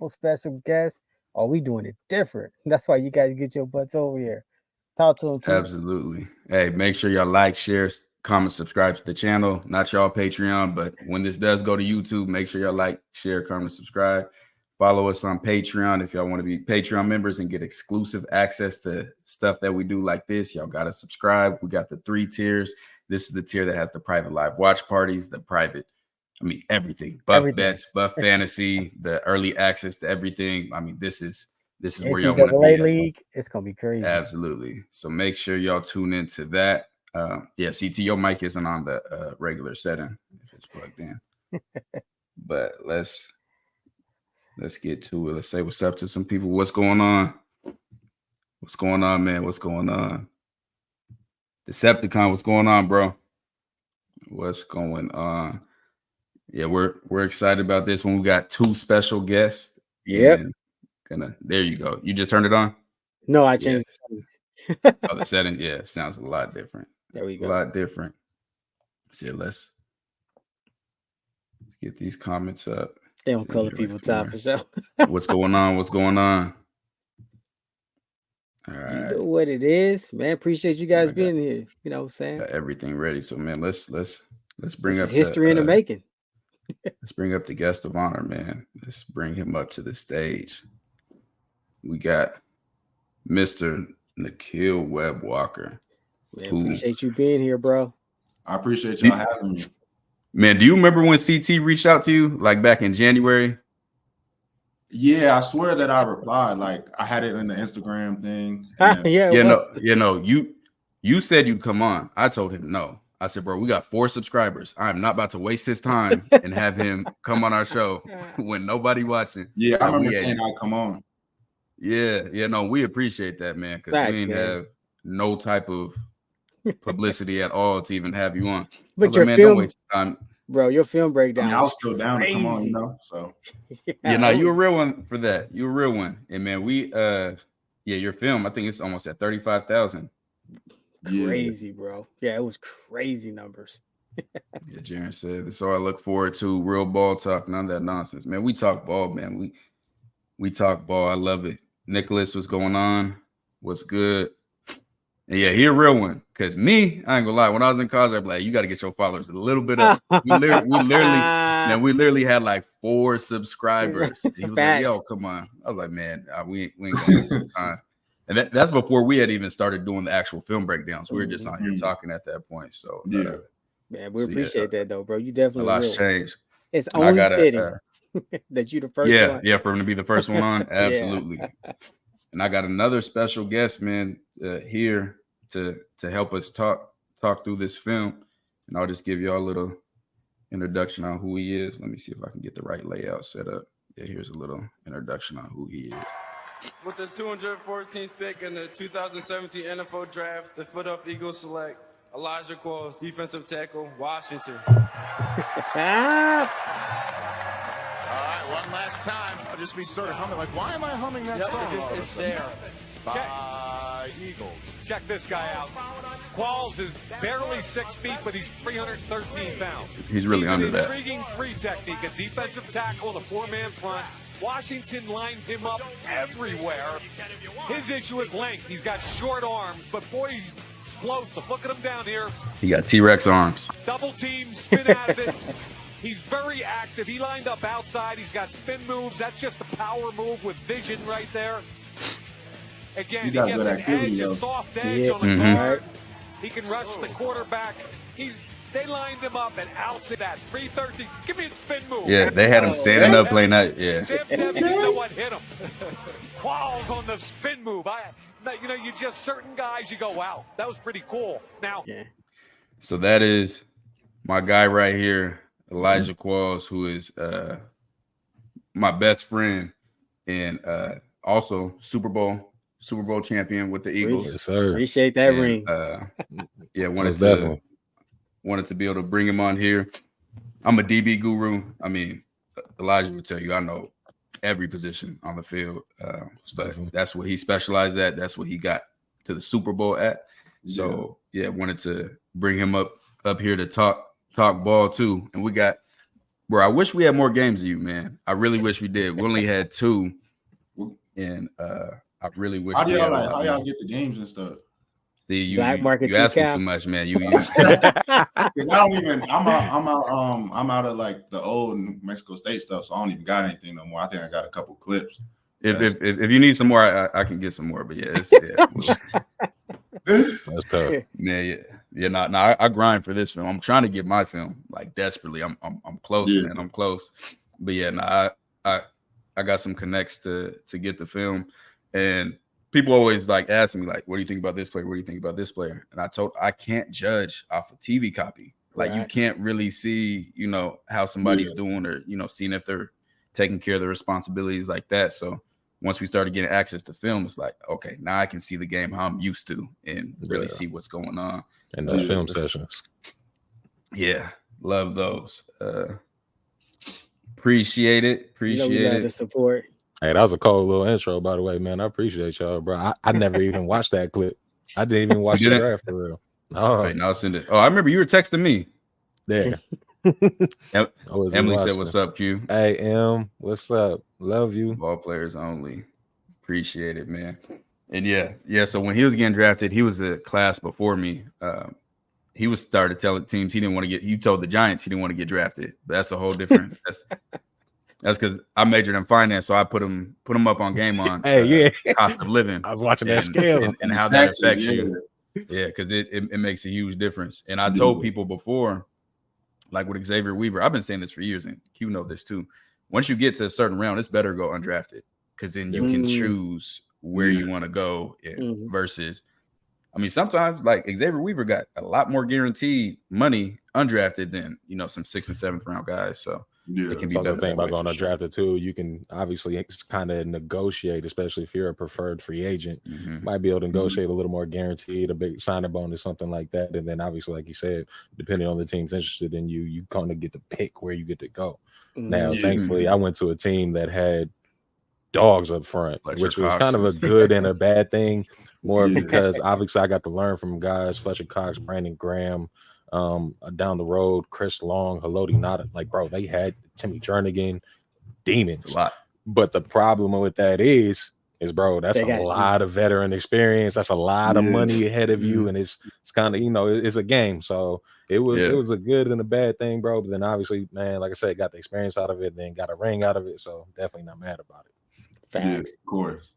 couple special guests. Oh, we doing it different. That's why you guys get your butts over here. Talk to them too. Absolutely. Hey, make sure y'all like, share, comment, subscribe to the channel. Not y'all Patreon, but when this does go to YouTube, make sure y'all like, share, comment, subscribe. Follow us on Patreon if y'all want to be Patreon members and get exclusive access to stuff that we do like this. Y'all got to subscribe. We got the 3 tiers. This is the tier that has the private live watch parties, the private, everything. Buff bets, buff fantasy, the early access to everything. This is where y'all want to be. League, it's gonna be crazy. Absolutely. So make sure y'all tune into that. CT, your mic isn't on the regular setting if it's plugged in. But let's get to it. Let's say what's up to some people. What's going on? What's going on, man? What's going on? Decepticon, what's going on, bro? What's going on? Yeah, we're excited about this one. We got 2 special guests. Yep. There you go. You just turned it on? No, I changed the setting. The setting? Yeah, it sounds a lot different. There we go. A lot different. So let's get these comments up. They don't color people top for sure. What's going on? What's going on? All right. You know what it is, man. Appreciate you guys being here. You know what I'm saying? Got everything ready. So, man, let's bring up history in the making. Let's bring up the guest of honor, man. Let's bring him up to the stage. We got Mr. Nikhil Webb-Walker. Man, appreciate you being here, bro. I appreciate y'all having me. Man, do you remember when CT reached out to you, like back in January? Yeah, I swear that I replied. Like I had it in the Instagram thing. You said you'd come on. I told him no. I said, bro, we got 4 subscribers. I'm not about to waste his time and have him come on our show when nobody watching. Yeah, I remember saying I'd come on. Yeah, no, we appreciate that, man, because we didn't have no type of publicity at all to even have you on. But your film, don't waste time. Bro, your film breakdown. I was still down to come on, you know. So you a real one for that. You a real one. And man, your film, I think it's almost at 35,000. Crazy, bro. Yeah, it was crazy numbers. Yeah, Jaren said that's all I look forward to. Real ball talk, none of that nonsense. Man, we talk ball, man. We talk ball. I love it. Nicholas, what's going on? What's good? And yeah, he a real one. Cause me, I ain't gonna lie. When I was in college, I'd be like, you got to get your followers a little bit up. we literally had like 4 subscribers. He was like, yo, come on. I was like, man, we ain't gonna waste this time. And that's before we had even started doing the actual film breakdowns. We were just on here talking at that point. So man, we appreciate that though, bro. You definitely a lot's changed. It's only fitting that you the first one. Yeah, for him to be the first one on. Absolutely. And I got another special guest, man, here to help us talk through this film. And I'll just give y'all a little introduction on who he is. Let me see if I can get the right layout set up. Yeah, here's a little introduction on who he is. With the 214th pick in the 2017 NFL Draft, the Philadelphia Eagles select Elijah Qualls, defensive tackle, Washington. All right, one last time. I'll just be sort of humming. Like, why am I humming that song? It's there. By Eagles. Check this guy out. Qualls is barely 6 feet, but he's 313 pounds. He's really under that. He's an intriguing free technique, a defensive tackle, the 4-man front. Washington lined him up everywhere. His issue is length. He's got short arms, but boy, he's explosive. Look at him down here. He got T-Rex arms. Double team, spin out of it. He's very active. He lined up outside. He's got spin moves. That's just a power move with vision right there. Again, he gets an edge, a soft edge on the guard. He can rush the quarterback. They lined him up and outside that 313. Give me a spin move. Yeah, they had him standing up playing that. Yeah. You know what hit him? Qualls on the spin move. You just certain guys, you go, wow, that was pretty cool. Now, so that is my guy right here, Elijah Qualls, who is my best friend and also Super Bowl champion with the Eagles. Yes, sir. Appreciate that ring. Wanted to be able to bring him on here. I'm a DB guru. I mean, Elijah would tell you I know every position on the field. But that's what he specialized at. That's what he got to the Super Bowl at. So wanted to bring him up here to talk ball too. And we got Bro, I wish we had more games of you, man. I really wish we did. We only had 2, and I really wish. How y'all get the games and stuff? See, you market asking cap. too much, man. You I don't even. I'm out of like the old New Mexico State stuff, so I don't even got anything no more. I think I got a couple clips. if you need some more, I can get some more. But yeah, That's tough. Man, yeah. I grind for this film. I'm trying to get my film like desperately. I'm close, man. I'm close. But yeah, I got some connects to get the film, and people always like asking me like, what do you think about this player? What do you think about this player? And I can't judge off a TV copy. Like you can't really see, how somebody's doing or, seeing if they're taking care of the responsibilities like that. So once we started getting access to film, it's like, okay, now I can see the game how I'm used to and really see what's going on. And those film sessions. Yeah. Love those. Appreciate it. We love the support. Hey, that was a cold little intro, by the way, man. I appreciate y'all, bro. I never even watched that clip. I didn't even watch the draft for real. Oh, wait, now I'll send it. Oh, I remember you were texting me. Yeah. Emily said, "What's up, Q?" Hey, Em, what's up? Love you. Ball players only. Appreciate it, man. And yeah. So when he was getting drafted, he was a class before me. He was started telling teams he didn't want to get. He told the Giants he didn't want to get drafted. But that's a whole different. That's because I majored in finance, so I put him up on Game On. Cost of living. I was watching that scale and how that affects you. Yeah, because it makes a huge difference. And I told people before, like with Xavier Weaver, I've been saying this for years, and Q know this too. Once you get to a certain round, it's better to go undrafted because then you can choose where you want to go versus. I mean, sometimes like Xavier Weaver got a lot more guaranteed money undrafted than some 6th and 7th round guys. So it can be better. Thing about going undrafted too. You can obviously kind of negotiate, especially if you're a preferred free agent. Might be able to negotiate a little more guaranteed, a big signing bonus, something like that. And then obviously, like you said, depending on the team's interested in you, you kind of get to pick where you get to go. Now, thankfully, I went to a team that had dogs up front, which was kind of a good and a bad thing. More because obviously I got to learn from guys, Fletcher Cox, Brandon Graham, down the road, Chris Long, Haloti Nada. Like, bro, they had Timmy Jernigan, demons. It's a lot. But the problem with that is bro, that's a lot of veteran experience. That's a lot of money ahead of you. And it's kind of, it's a game. So it was a good and a bad thing, bro. But then obviously, man, like I said, got the experience out of it, then got a ring out of it. So definitely not mad about it. Yes, of course.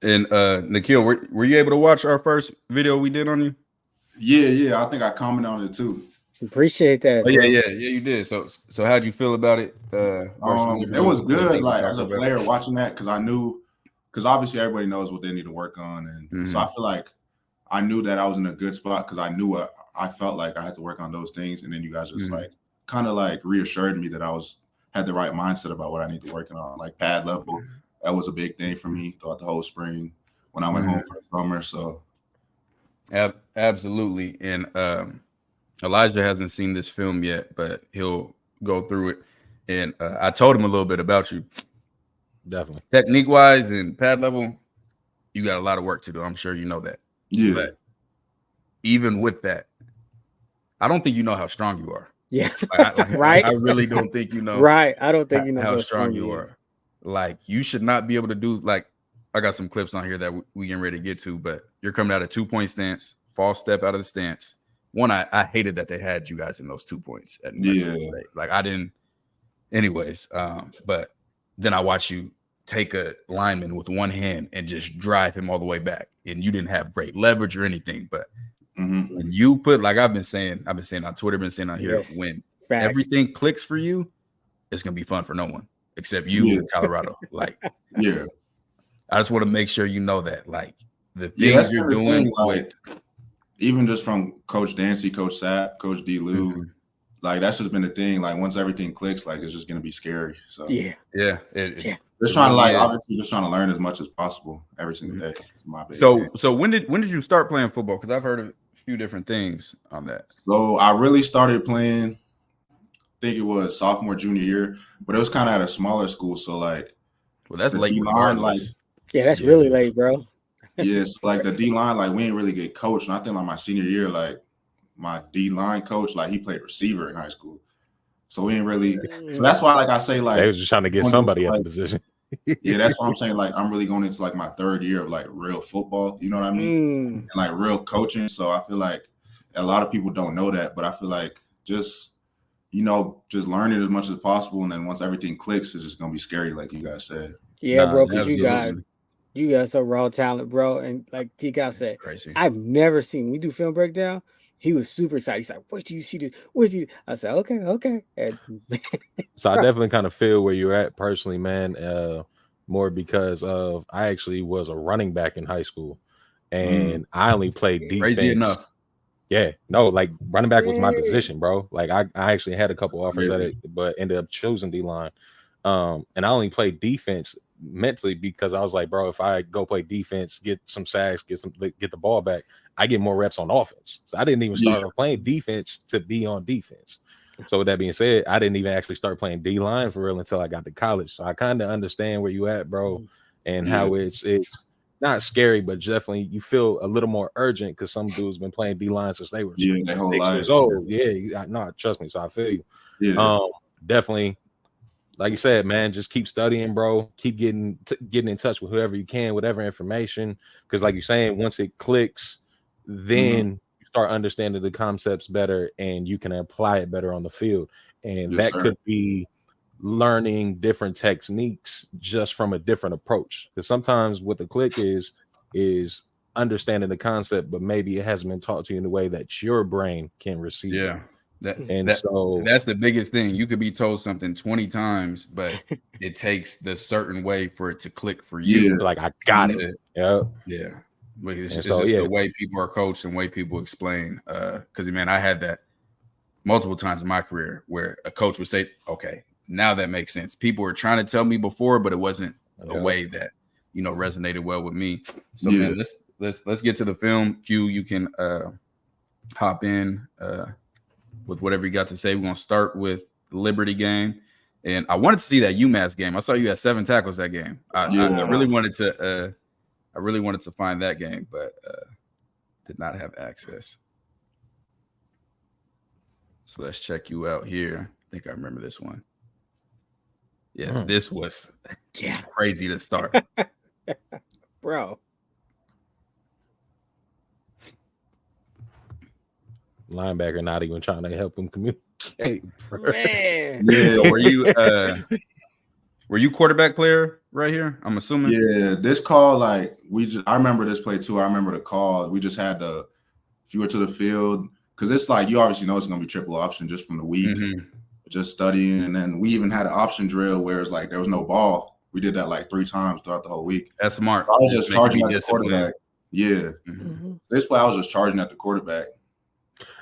And Nikhil, were you able to watch our first video we did on you? Yeah. I think I commented on it too. Appreciate that. Oh, yeah, you did. So how'd you feel about it? It was good. Like as a player watching that, because obviously everybody knows what they need to work on, and so I feel like I knew that I was in a good spot because I knew I felt like I had to work on those things, and then you guys just like kind of like reassured me that I had the right mindset about what I need to work on, like pad level. That was a big thing for me throughout the whole spring when I went home for the summer. So, absolutely. And Elijah hasn't seen this film yet, but he'll go through it. And I told him a little bit about you. Definitely. Technique-wise and pad level, you got a lot of work to do. I'm sure you know that. Yeah. But even with that, I don't think you know how strong you are. Yeah. Right? I really don't think you know. Right. I don't think you know how strong you are. Like, you should not be able to do, like, I got some clips on here that we getting ready to get to, but you're coming out of 2-point stance, false step out of the stance. One, I hated that they had you guys in those 2 points at New Mexico State. Like, I didn't, anyways. But then I watch you take a lineman with one hand and just drive him all the way back, and you didn't have great leverage or anything. But when you put, like I've been saying on Twitter, been saying on here, when everything clicks for you, it's gonna be fun for no one except you in Colorado. Like, I just want to make sure you know that, like, the things you're doing, like, even just from Coach Dancy, Coach Sapp, Coach D. Lou, like, that's just been the thing. Like, once everything clicks, like, it's just gonna be scary. So just trying to, like, obviously just trying to learn as much as possible every single day. So when did you start playing football? Because I've heard of a few different things on that. So I really started playing, I think it was sophomore, junior year, but it was kind of at a smaller school. So, like, well, that's late. That's really late, bro. Yes, like the D line, like, we didn't really get coached. And I think like my senior year, like, my D line coach, like, he played receiver in high school. So we ain't really. So that's why, like I say, like they was just trying to get somebody at the position. Yeah, that's what I'm saying. Like I'm really going into like my third year of like real football. You know what I mean? And like real coaching. So I feel like a lot of people don't know that, but I feel like just learn it as much as possible, and then once everything clicks, it's just gonna be scary, like you guys said. Yeah, bro, because you got some raw talent, bro. And like T-Cal said, crazy. I've never seen. We do film breakdown. He was super excited. He's like, "Where do you see this? Where do you?" I said, "Okay." And, so I definitely kind of feel where you're at personally, man. More because of I actually was a running back in high school, and I only played defense. Crazy enough. Yeah, no, like running back was my position, bro. Like I actually had a couple offers at it, but ended up choosing D-line. And I only played defense mentally because I was like, bro, if I go play defense, get some sacks, get the ball back, I get more reps on offense. So I didn't even start playing defense to be on defense. So with that being said, I didn't even actually start playing D-line for real until I got to college. So I kind of understand where you at, bro, and how it's not scary, but definitely you feel a little more urgent because some dudes been playing D-line since they were 6 years old. Yeah, no, trust me. So I feel you. Yeah. Definitely, like you said, man, just keep studying, bro. Keep getting in touch with whoever you can, whatever information. Because like you're saying, once it clicks, then you start understanding the concepts better and you can apply it better on the field. And that could be learning different techniques just from a different approach, because sometimes what the click is understanding the concept, but maybe it hasn't been taught to you in a way that your brain can receive so that's the biggest thing. You could be told something 20 times, but it takes the certain way for it to click for you. Like I got it. Yeah it's just the way people are coached and way people explain, because man, I had that multiple times in my career where a coach would say, okay, now that makes sense. People were trying to tell me before, but it wasn't a way that resonated well with me. So man, let's get to the film. Q, you can hop in with whatever you got to say. We're gonna start with the Liberty game, and I wanted to see that UMass game. I saw you had 7 tackles that game. I really wanted to find that game, but did not have access. So let's check you out here. I think I remember this one. Yeah, this was crazy to start. Bro. Linebacker not even trying to help him communicate. Man. Yeah, were you quarterback player right here? I'm assuming. Yeah, this call, like I remember this play too. I remember the call. We just had if you were to the field, because it's like you obviously know it's gonna be triple option just from the week. Just studying, and then we even had an option drill where it's like there was no ball. We did that like 3 times throughout the whole week. That's smart. I was just charging at the quarterback. Yeah. This play I was just charging at the quarterback.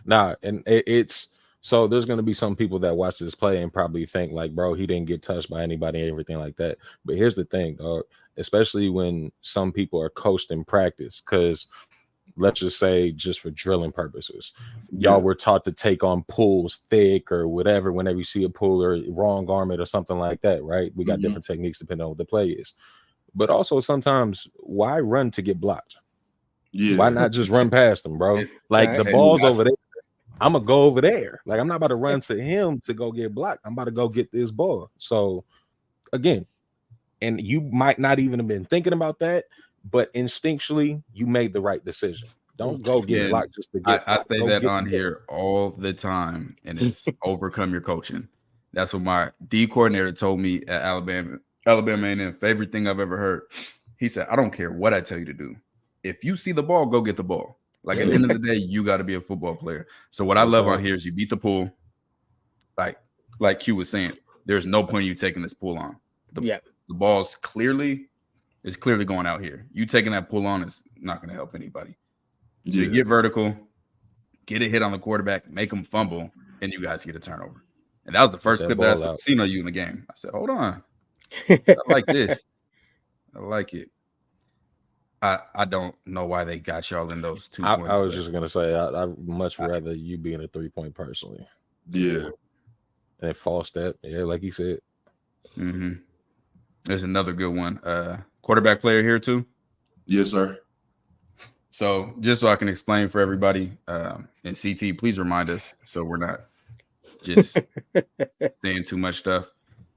Nah, and it's so there's going to be some people that watch this play and probably think like, bro, he didn't get touched by anybody and everything like that. But here's the thing, especially when some people are coached in practice, because let's just say just for drilling purposes, y'all were taught to take on pulls thick or whatever whenever you see a pull or wrong garment or something like that, right? We got different techniques depending on what the play is. But also sometimes, why run to get blocked? Why not just run past them, bro? Like the ball's over there. I'm gonna go over there. Like I'm not about to run to him to go get blocked. I'm about to go get this ball. So again, and you might not even have been thinking about that, but instinctually you made the right decision. Don't go get blocked just to get. I say that on here all the time, and it's overcome your coaching. That's what my D coordinator told me at Alabama A&M. Favorite thing I've ever heard. He said, "I don't care what I tell you to do. If you see the ball, go get the ball. Like at the end of the day, you got to be a football player." So what I love on here is you beat the pool. Like Q was saying, there's no point in you taking this pull on. The ball's clearly going out here. You taking that pull on is not going to help anybody. So you get vertical, get a hit on the quarterback, make him fumble, and you guys get a turnover. And that was the first clip that I've seen of you in the game. I said, hold on. I like this. I like it. I don't know why they got y'all in those 2 points. I was just gonna say I'd much rather you be in a 3-point personally. Yeah. And FAL Step, like you said. There's another good one. Quarterback player here too. Yes, sir. So just so I can explain for everybody, and CT, please remind us so we're not just saying too much stuff.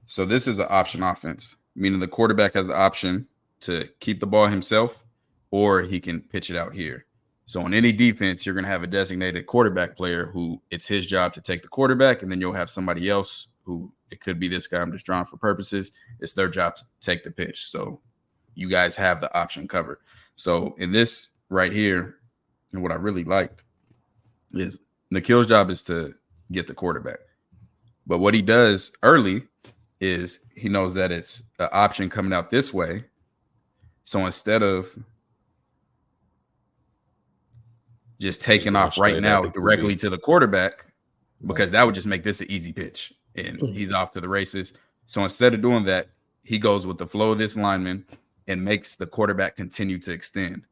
So this is an option offense, meaning the quarterback has the option to keep the ball himself, or he can pitch it out here. So in any defense, you're going to have a designated quarterback player who it's his job to take the quarterback, and then you'll have somebody else who it could be this guy I'm just drawing for purposes. It's their job to take the pitch. So you guys have the option covered. So in this right here, and what I really liked is Nikhil's job is to get the quarterback. But what he does early is he knows that it's an option coming out this way. So instead of just taking off right now directly to the quarterback, because that would just make this an easy pitch and he's off to the races. So instead of doing that, he goes with the flow of this lineman and makes the quarterback continue to extend.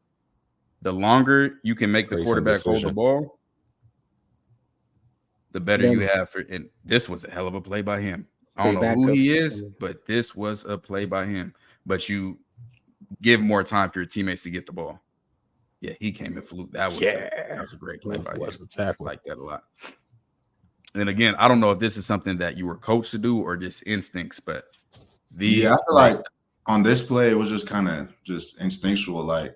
The longer you can make the quarterback hold the ball, the better you have for. And this was a hell of a play by him. I don't know who he is, but this was a play by him. But you give more time for your teammates to get the ball. Yeah, he came and flew. That was a great play by him. I like that a lot. And again, I don't know if this is something that you were coached to do or just instincts, but I feel like on this play, it was just kind of just instinctual. Like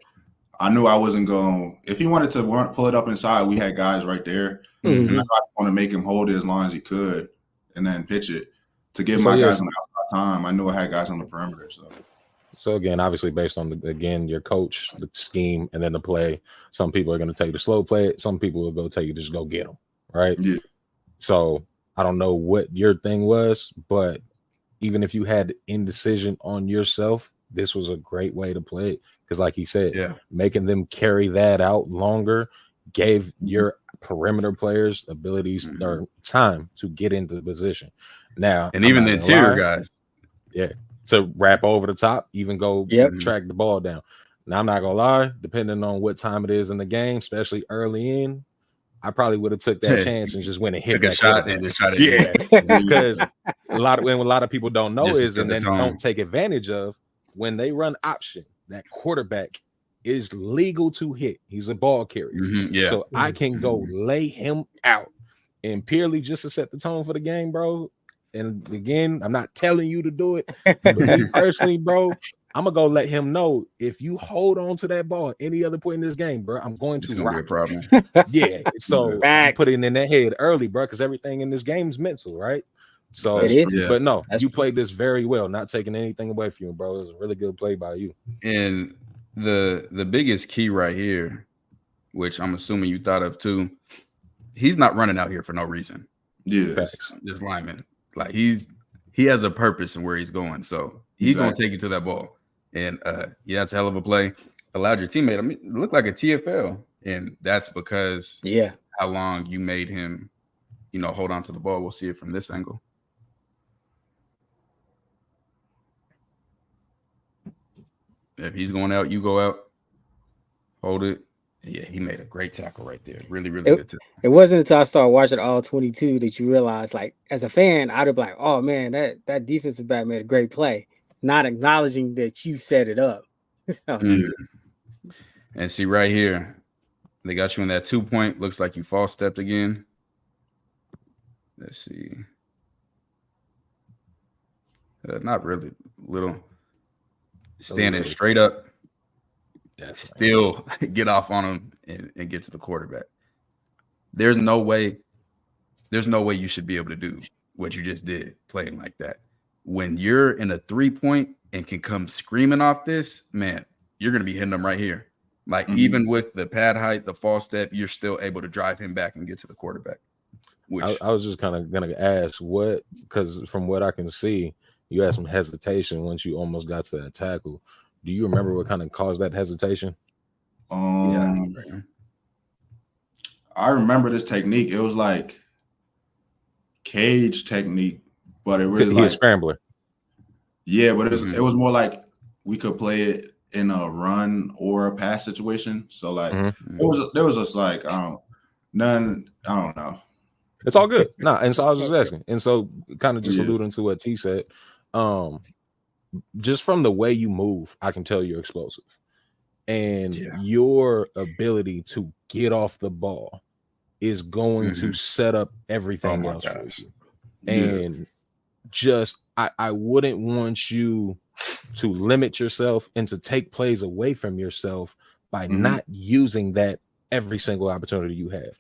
I knew I wasn't going. If he wanted to pull it up inside, we had guys right there. And I want to make him hold it as long as he could and then pitch it to give my guys on the outside time. I knew I had guys on the perimeter. So again, obviously based on your coach, the scheme, and then the play, some people are going to tell you to slow play it. Some people will go tell you just go get them, right? Yeah. So I don't know what your thing was, but even if you had indecision on yourself, this was a great way to play it. Because like he said, making them carry that out longer gave your perimeter players abilities or time to get into position. Now, and even the interior guys, to wrap over the top, even go track the ball down. Now, I'm not gonna lie, depending on what time it is in the game, especially early in, I probably would have took that chance and just went and hit a shot and just shot it. Yeah, because a lot of people don't know is and then don't take advantage of when they run option. That quarterback is legal to hit. He's a ball carrier. So I can go lay him out and purely just to set the tone for the game, bro. And again, I'm not telling you to do it, but me personally, bro, I'm gonna go let him know if you hold on to that ball any other point in this game, bro, I'm going to rock. Be a problem. So put it in that head early, bro, because everything in this game is mental, right? So it is. But no, you played this very well, not taking anything away from you, bro. It was a really good play by you. And the biggest key right here, which I'm assuming you thought of too, he's not running out here for no reason. This lineman, like he has a purpose in where he's going, so he's going to take you to that ball. And that's a hell of a play. Allowed your teammate. I mean, it looked like a TFL, and that's because how long you made him, hold on to the ball. We'll see it from this angle. If he's going out, you go out, hold it. Yeah, he made a great tackle right there. Really, really good tackle. It wasn't until I started watching all 22 that you realize, like, as a fan, I'd have been like, oh, man, that defensive back made a great play, not acknowledging that you set it up. And see right here, they got you in that 2-point. Looks like you false stepped again. Let's see. Not really. Little. Standing straight up. Still get off on him and get to the quarterback. There's no way you should be able to do what you just did playing like that. When you're in a 3-point and can come screaming off this, man, you're going to be hitting them right here. Like even with the pad height, the false step, you're still able to drive him back and get to the quarterback. I was just kind of going to ask because from what I can see, you had some hesitation once you almost got to that tackle. Do you remember what kind of caused that hesitation? I remember this technique. It was like cage technique, but it really a scrambler. Yeah, but it was more like we could play it in a run or a pass situation. So like there was just like I don't know. It's all good. And so I was just asking. And so kind of just alluding to what T said. Just from the way you move, I can tell you're explosive. And your ability to get off the ball is going to set up everything else for you. And just I wouldn't want you to limit yourself and to take plays away from yourself by not using that every single opportunity you have.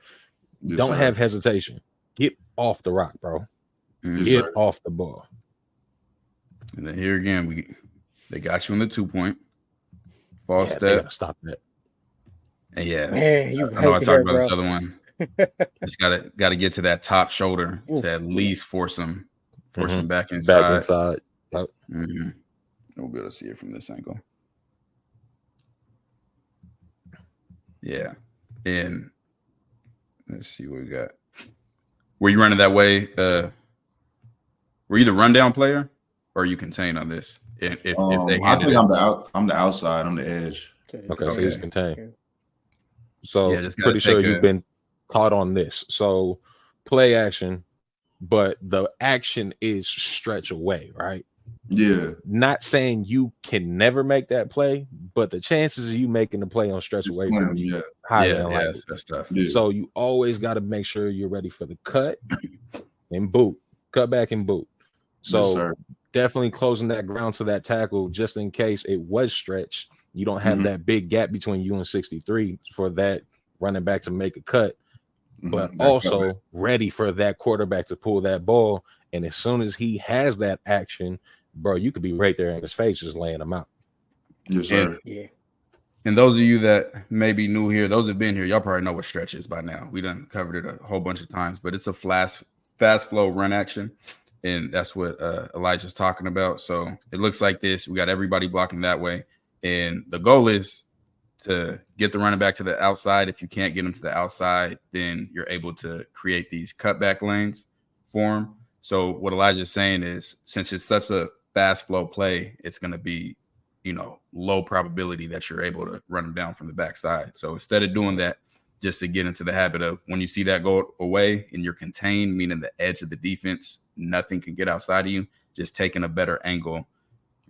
Don't have hesitation. Get off the rock, bro. Get off the ball. And then here again, they got you in the 2-point. FAL step. Stop that. And man, I know I talked about this other one. Just gotta get to that top shoulder to at least force him back inside. Back inside. Yep. We'll be able to see it from this angle. Yeah. And let's see what we got. Were you running that way? Were you the rundown player or are you contained on this? If they I think I'm the outside, I'm the edge. Okay. So he's contained. So pretty sure you've been taught on this. So play action, but the action is stretch away, right? Yeah. Not saying you can never make that play, but the chances of you making the play on stretch away from you highly unlikely. That's tough. So you always got to make sure you're ready for the cut and boot, cut back and boot. So definitely closing that ground to that tackle just in case it was stretched. You don't have that big gap between you and 63 for that running back to make a cut, but also ready for that quarterback to pull that ball. And as soon as he has that action, bro, you could be right there in his face just laying him out. Yes, sir. And those of you that may be new here, those that have been here, y'all probably know what stretch is by now. We done covered it a whole bunch of times, but it's a fast flow run action. And that's what Elijah's talking about. So it looks like this. We got everybody blocking that way. And the goal is to get the running back to the outside. If you can't get him to the outside, then you're able to create these cutback lanes for him. So what Elijah's saying is, since it's such a fast flow play, it's going to be, low probability that you're able to run him down from the backside. So instead of doing that, just to get into the habit of when you see that go away and you're contained, meaning the edge of the defense, nothing can get outside of you, just taking a better angle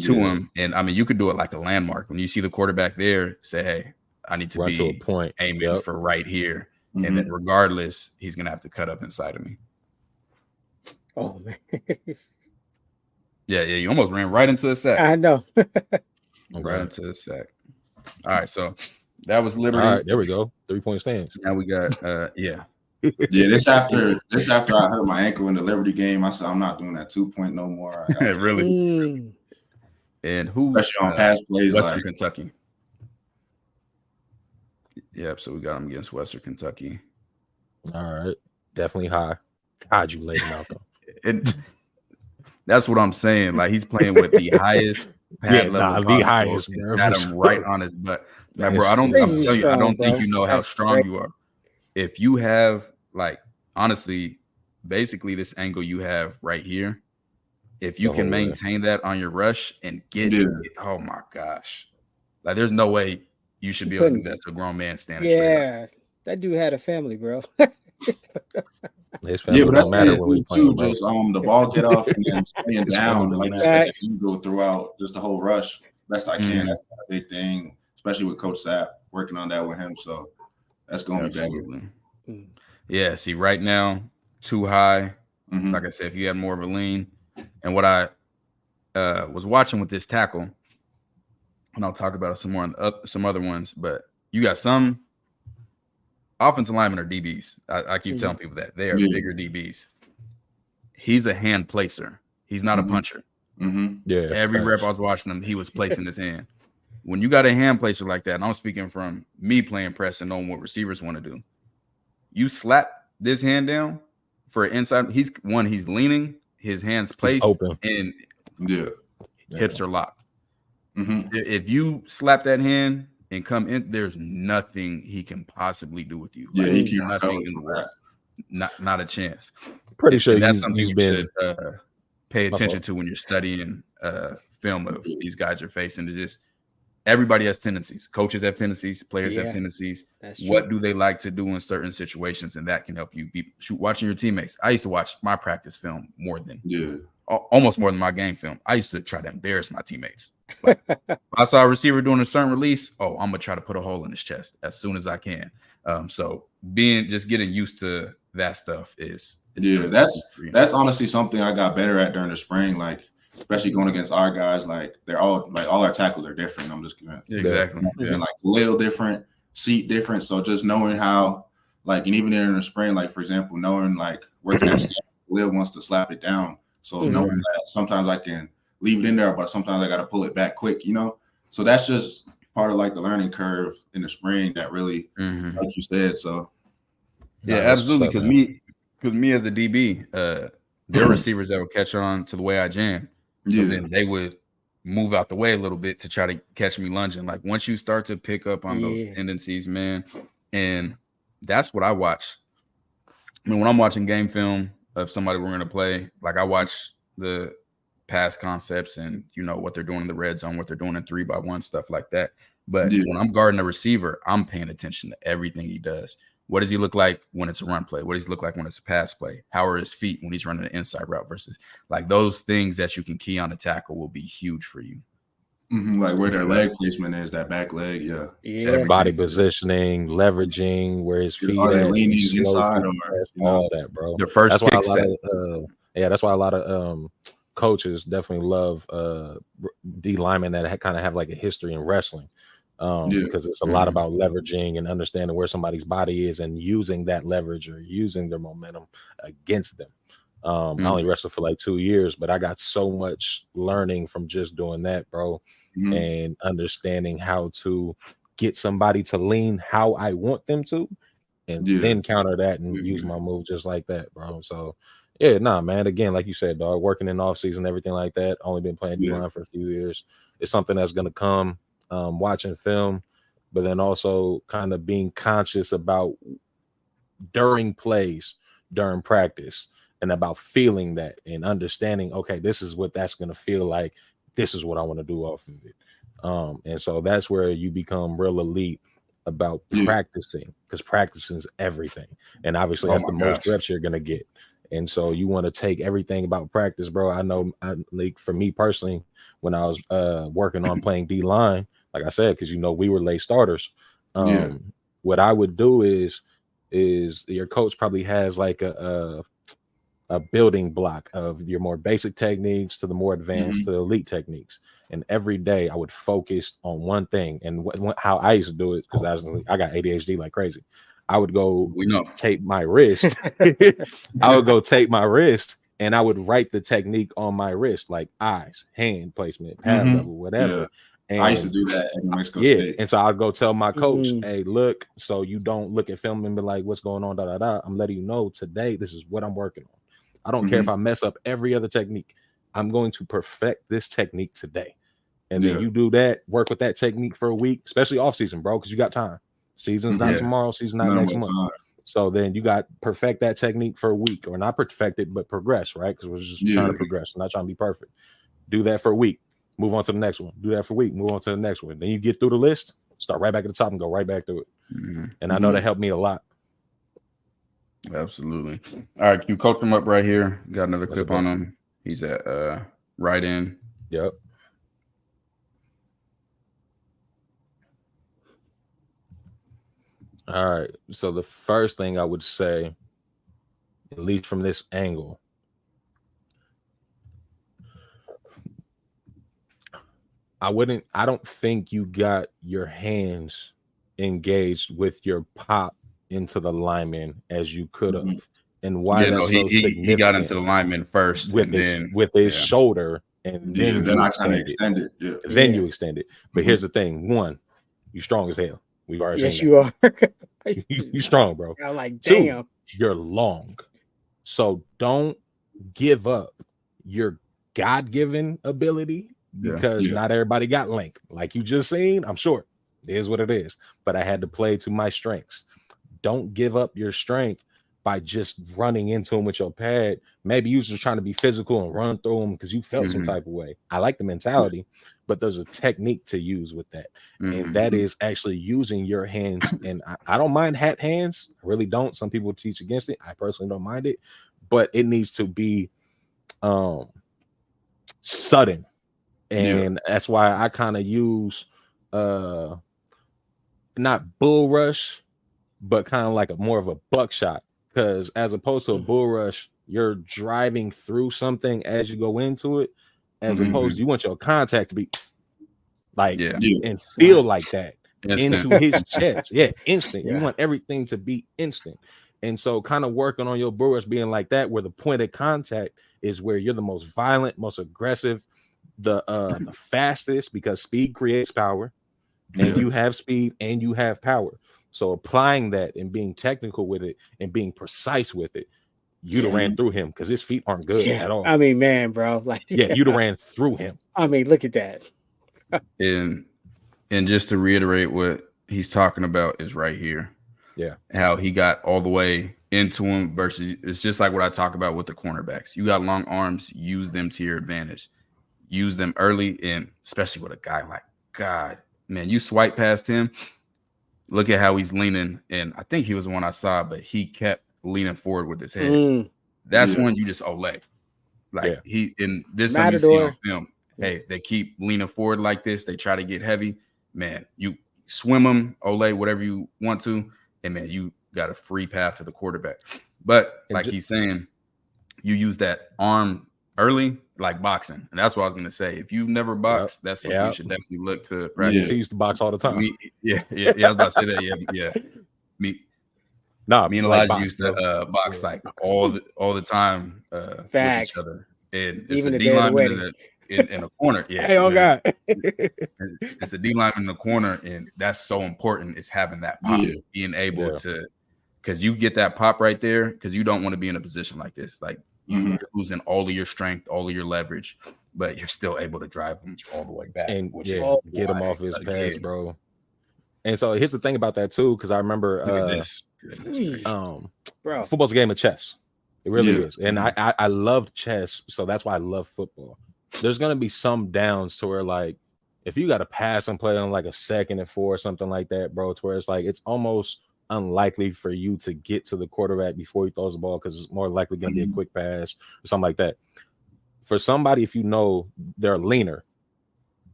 to him. And I mean, you could do it like a landmark. When you see the quarterback there, say, hey, I need to right be to a point. Aiming for right here. And then regardless, he's going to have to cut up inside of me. Oh, man. Yeah, you almost ran right into a sack. I know. Right into a sack. All right, so that was literally. All right, there we go. 3-point stance. Now we got, This after I hurt my ankle in the Liberty game, I said I'm not doing that 2-point no more. Really? And who? Especially on pass plays, Western Kentucky. Yep. So we got him against Western Kentucky. All right, definitely high. God, you laid him out though. And that's what I'm saying. Like he's playing with the highest pad level the highest. Got him right on his butt. Now, bro, I don't think you know how strong you are. If you have honestly, basically this angle you have right here, if you can maintain that on your rush and get it, oh my gosh. Like there's no way you should be able to do that to a grown man standing straight. That dude had a family, bro. But that's it too. Just the ball get off and then staying down, like you said, if you go throughout just the whole rush, best I can. That's a big thing, especially with Coach Sapp working on that with him. So that's gonna be better. Yeah, see, right now, too high. Like I said, if you had more of a lean. And what I was watching with this tackle, and I'll talk about it some more on some other ones, but you got some offensive linemen are DBs. I keep telling people that. They are bigger DBs. He's a hand placer. He's not a puncher. Yeah. Every rep I was watching him, he was placing his hand. When you got a hand placer like that, and I'm speaking from me playing press and knowing what receivers want to do, you slap this hand down for an inside. He's leaning, his hands placed open, and hips are locked. If you slap that hand and come in, there's nothing he can possibly do with you. Yeah, he can nothing in the world. Not a chance. Pretty sure that's something you should pay attention to when you're studying film of these guys are facing. To just everybody has tendencies. Coaches have tendencies. Players have tendencies. What do they like to do in certain situations? And that can help you watching your teammates. I used to watch my practice film more than almost more than my game film. I used to try to embarrass my teammates. Like, if I saw a receiver doing a certain release, I'm gonna try to put a hole in his chest as soon as I can. So getting used to that stuff is That's honestly something I got better at during the spring. Like, especially going against our guys, like they're all our tackles are different. I'm just gonna like a little different, seat different. So just knowing how, like, and even in the spring, like for example, knowing like working at step, Lil wants to slap it down. So knowing that sometimes I can leave it in there, but sometimes I got to pull it back quick, you know. So that's just part of like the learning curve in the spring that really, like you said. So absolutely. Because me as the DB, there are receivers that would catch on to the way I jam. So then they would move out the way a little bit to try to catch me lunging. Like once you start to pick up on those tendencies, man, and that's what I watch. I mean, when I'm watching game film of somebody we're going to play, like I watch the pass concepts and, you know, what they're doing in the red zone, what they're doing in 3-by-1, stuff like that. But when I'm guarding a receiver, I'm paying attention to everything he does. What does he look like when it's a run play? What does he look like when it's a pass play? How are his feet when he's running an inside route versus like those things that you can key on a tackle will be huge for you. Like where their leg placement is, that back leg, body positioning, leveraging, where his feet are they at, leaning inside, all that, bro. The first kick step. That's why a lot of coaches definitely love D linemen that kind of have like a history in wrestling. Because it's a lot about leveraging and understanding where somebody's body is and using that leverage or using their momentum against them. I only wrestled for like 2 years, but I got so much learning from just doing that, bro, and understanding how to get somebody to lean how I want them to, and then counter that and use my move just like that, bro. So man, again, like you said, dog, working in off season, everything like that, only been playing D-line for a few years. It's something that's going to come. Watching film, but then also kind of being conscious about during plays, during practice, and about feeling that and understanding, okay, this is what that's going to feel like. This is what I want to do off of it. And so that's where you become real elite about practicing, because practicing is everything. And obviously that's the most reps you're going to get. And so you want to take everything about practice, bro. I know, like for me personally, when I was working on playing D-line, like I said, because, you know, we were late starters. What I would do is your coach probably has like a building block of your more basic techniques to the more advanced to the elite techniques. And every day I would focus on one thing. And how I used to do it, because I got ADHD like crazy. I would go tape my wrist. I would go tape my wrist and I would write the technique on my wrist, like eyes, hand placement, pad level, whatever. And I used to do that at Mexico State. And so I'll go tell my coach, hey, look, so you don't look at film and be like, what's going on, I'm letting you know today, this is what I'm working on. I don't care if I mess up every other technique. I'm going to perfect this technique today. And then you do that, work with that technique for a week, especially off season, bro, because you got time. Season's not tomorrow, season not next month. So then you got perfect that technique for a week, or not perfect it, but progress, right? Because we're just trying to progress. We're not trying to be perfect. Do that for a week. Move on to the next one. Do that for a week. Move on to the next one. Then you get through the list, start right back at the top and go right back through it. And I know that helped me a lot. Absolutely. All right, you coach him up right here. Got another clip on him. He's at right in. Yep. All right. So the first thing I would say, at least from this angle, I don't think you got your hands engaged with your pop into the lineman as you could have. And why that's so significant. He got into the lineman first with his shoulder, and then I kind of extended. Then you extend it. But here's the thing: one, you strong as hell. We've already seen you are. You strong, bro. I'm like, damn. 2, you're long. So don't give up your God-given ability, because not everybody got length. Like you just seen, I'm short. It is what it is. But I had to play to my strengths. Don't give up your strength by just running into him with your pad. Maybe you was just trying to be physical and run through him because you felt some type of way. I like the mentality, but there's a technique to use with that. And that is actually using your hands. And I don't mind hat hands. I really don't. Some people teach against it. I personally don't mind it, but it needs to be sudden. And that's why I kind of use not bull rush, but kind of like more of a buckshot. Because as opposed to a bull rush, you're driving through something as you go into it, as opposed to you want your contact to be like and feel like that into his chest. Yeah, instant. You want everything to be instant. And so kind of working on your bull rush being like that, where the point of contact is where you're the most violent, most aggressive, the fastest, because speed creates power, and you have speed and you have power. So applying that and being technical with it and being precise with it, you'd have ran through him because his feet aren't good at all. I mean, man, bro, like you'd have ran through him. I mean, look at that. And just to reiterate what he's talking about is right here. Yeah. How he got all the way into him versus it's just like what I talk about with the cornerbacks. You got long arms, use them to your advantage. Use them early, and especially with a guy like God, man, you swipe past him. Look at how he's leaning, and I think he was the one I saw, but he kept leaning forward with his head. That's when you just Olay. Like he in this time you see on film. Hey, they keep leaning forward like this. They try to get heavy. Man, you swim them, Olay, whatever you want to, and man, you got a free path to the quarterback. But like he's saying, you use that arm early, like boxing. And that's what I was going to say. If you've never boxed, that's something you should definitely look to practice. He used to box all the time. I was about to say that. Me and Elijah used to box like all the time with each other. And it's even a D lineman in a corner. Yeah. Hey, God. It's a D lineman in the corner, and that's so important. Is having that pop, being able to, because you get that pop right there, because you don't want to be in a position like this. Like, you're losing all of your strength, all of your leverage, but you're still able to drive them all the way back and get him off his pass, bro. And so here's the thing about that too, because I remember bro, football's a game of chess. It really is. And I loved chess, so that's why I love football. There's gonna be some downs to where, like, if you got to pass and play on like a 2nd and 4 or something like that, bro, to where it's like it's almost unlikely for you to get to the quarterback before he throws the ball, because it's more likely going to be a quick pass or something like that. For somebody, if you know they're leaner,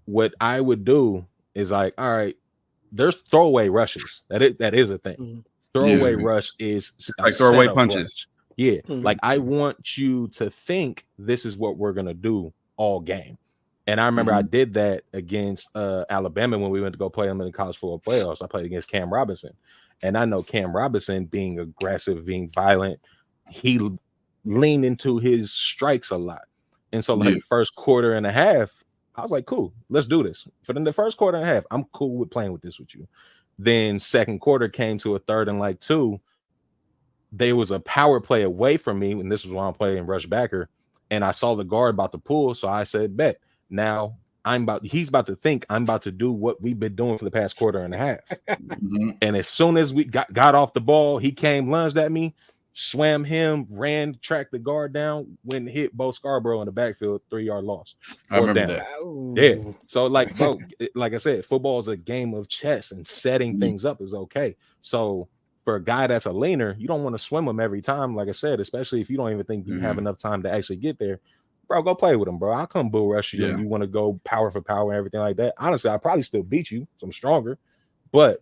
what I would do is like, all right, there's throwaway rushes. That is a thing. Throwaway rush is like throwaway punches. Rush. Like I want you to think this is what we're gonna do all game. And I remember I did that against Alabama when we went to go play them in the college football playoffs. I played against Cam Robinson. And I know Cam Robinson, being aggressive, being violent, he leaned into his strikes a lot. And so like first quarter and a half, I was like, cool, let's do this. For the first quarter and a half, I'm cool with playing with this with you. Then second quarter came to a 3rd and like 2. There was a power play away from me, and this was when I'm playing rush backer. And I saw the guard about to pull, so I said, bet. Now he's about to think I'm about to do what we've been doing for the past quarter and a half. And as soon as we got off the ball, he came, lunged at me, swam him, ran, tracked the guard down, went and hit Bo Scarborough in the backfield, 3-yard loss. I remember that. Yeah. So like, bro, like I said, football is a game of chess, and setting things up is okay. So for a guy that's a leaner, you don't want to swim him every time, like I said, especially if you don't even think you have enough time to actually get there. Bro, go play with him, bro. I'll come bull rush you. And you want to go power for power and everything like that. Honestly, I'll probably still beat you, so I'm stronger. But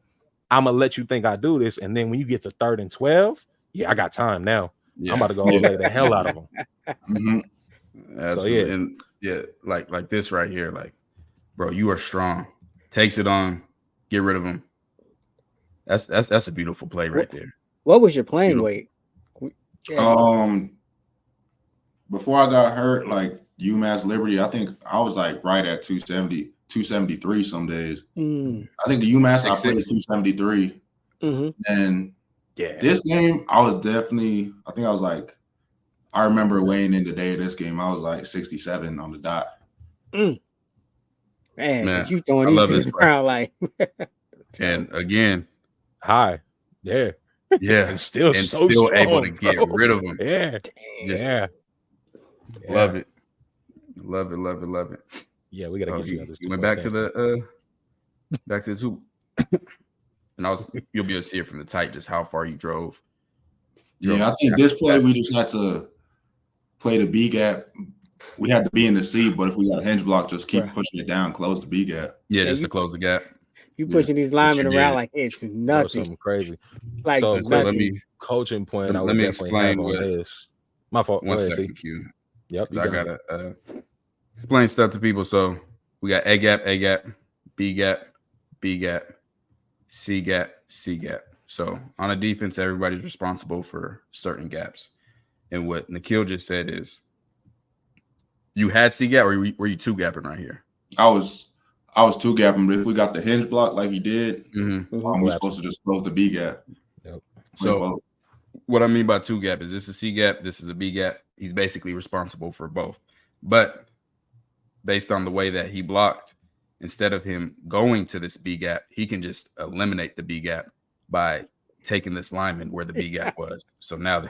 I'm going to let you think I do this. And then when you get to 3rd and 12, I got time now. I'm about to go lay the hell out of him. Absolutely. So, and like this right here, like, bro, you are strong. Takes it on, get rid of him. That's a beautiful play right there. What was your playing weight? Before I got hurt, like UMass Liberty, I think I was like right at 270, 273 some days. I think the UMass I played 273. And this game, I was definitely, I remember weighing in the day of this game, I was like 67 on the dot. Man, you throwing these around like. And again, high. And still able to get rid of them. Love it. Yeah, we gotta get you. You went back to the two, and you'll be able to see it from the tight just how far you drove. I think this play we just had to play the B gap. We had to be in the C, but if we got a hinge block, just keep pushing it down, close the B gap. Just to close the gap. You pushing these linemen around like it's nothing. Something crazy. Like so nothing. Coaching point I would definitely have on this. My fault. One second, Q. Yep. I gotta explain stuff to people. So we got A gap, B gap, B gap, C gap, C gap. So on a defense, everybody's responsible for certain gaps. And what Nikhil just said is, you had C gap, or were you two gapping right here? I was two gapping, but if we got the hinge block like he did, we're supposed to just close the B gap. Yep. So what I mean by two gap is this a C gap, this is a B gap. He's basically responsible for both. But based on the way that he blocked, instead of him going to this B gap, he can just eliminate the B gap by taking this lineman where the B gap was. So now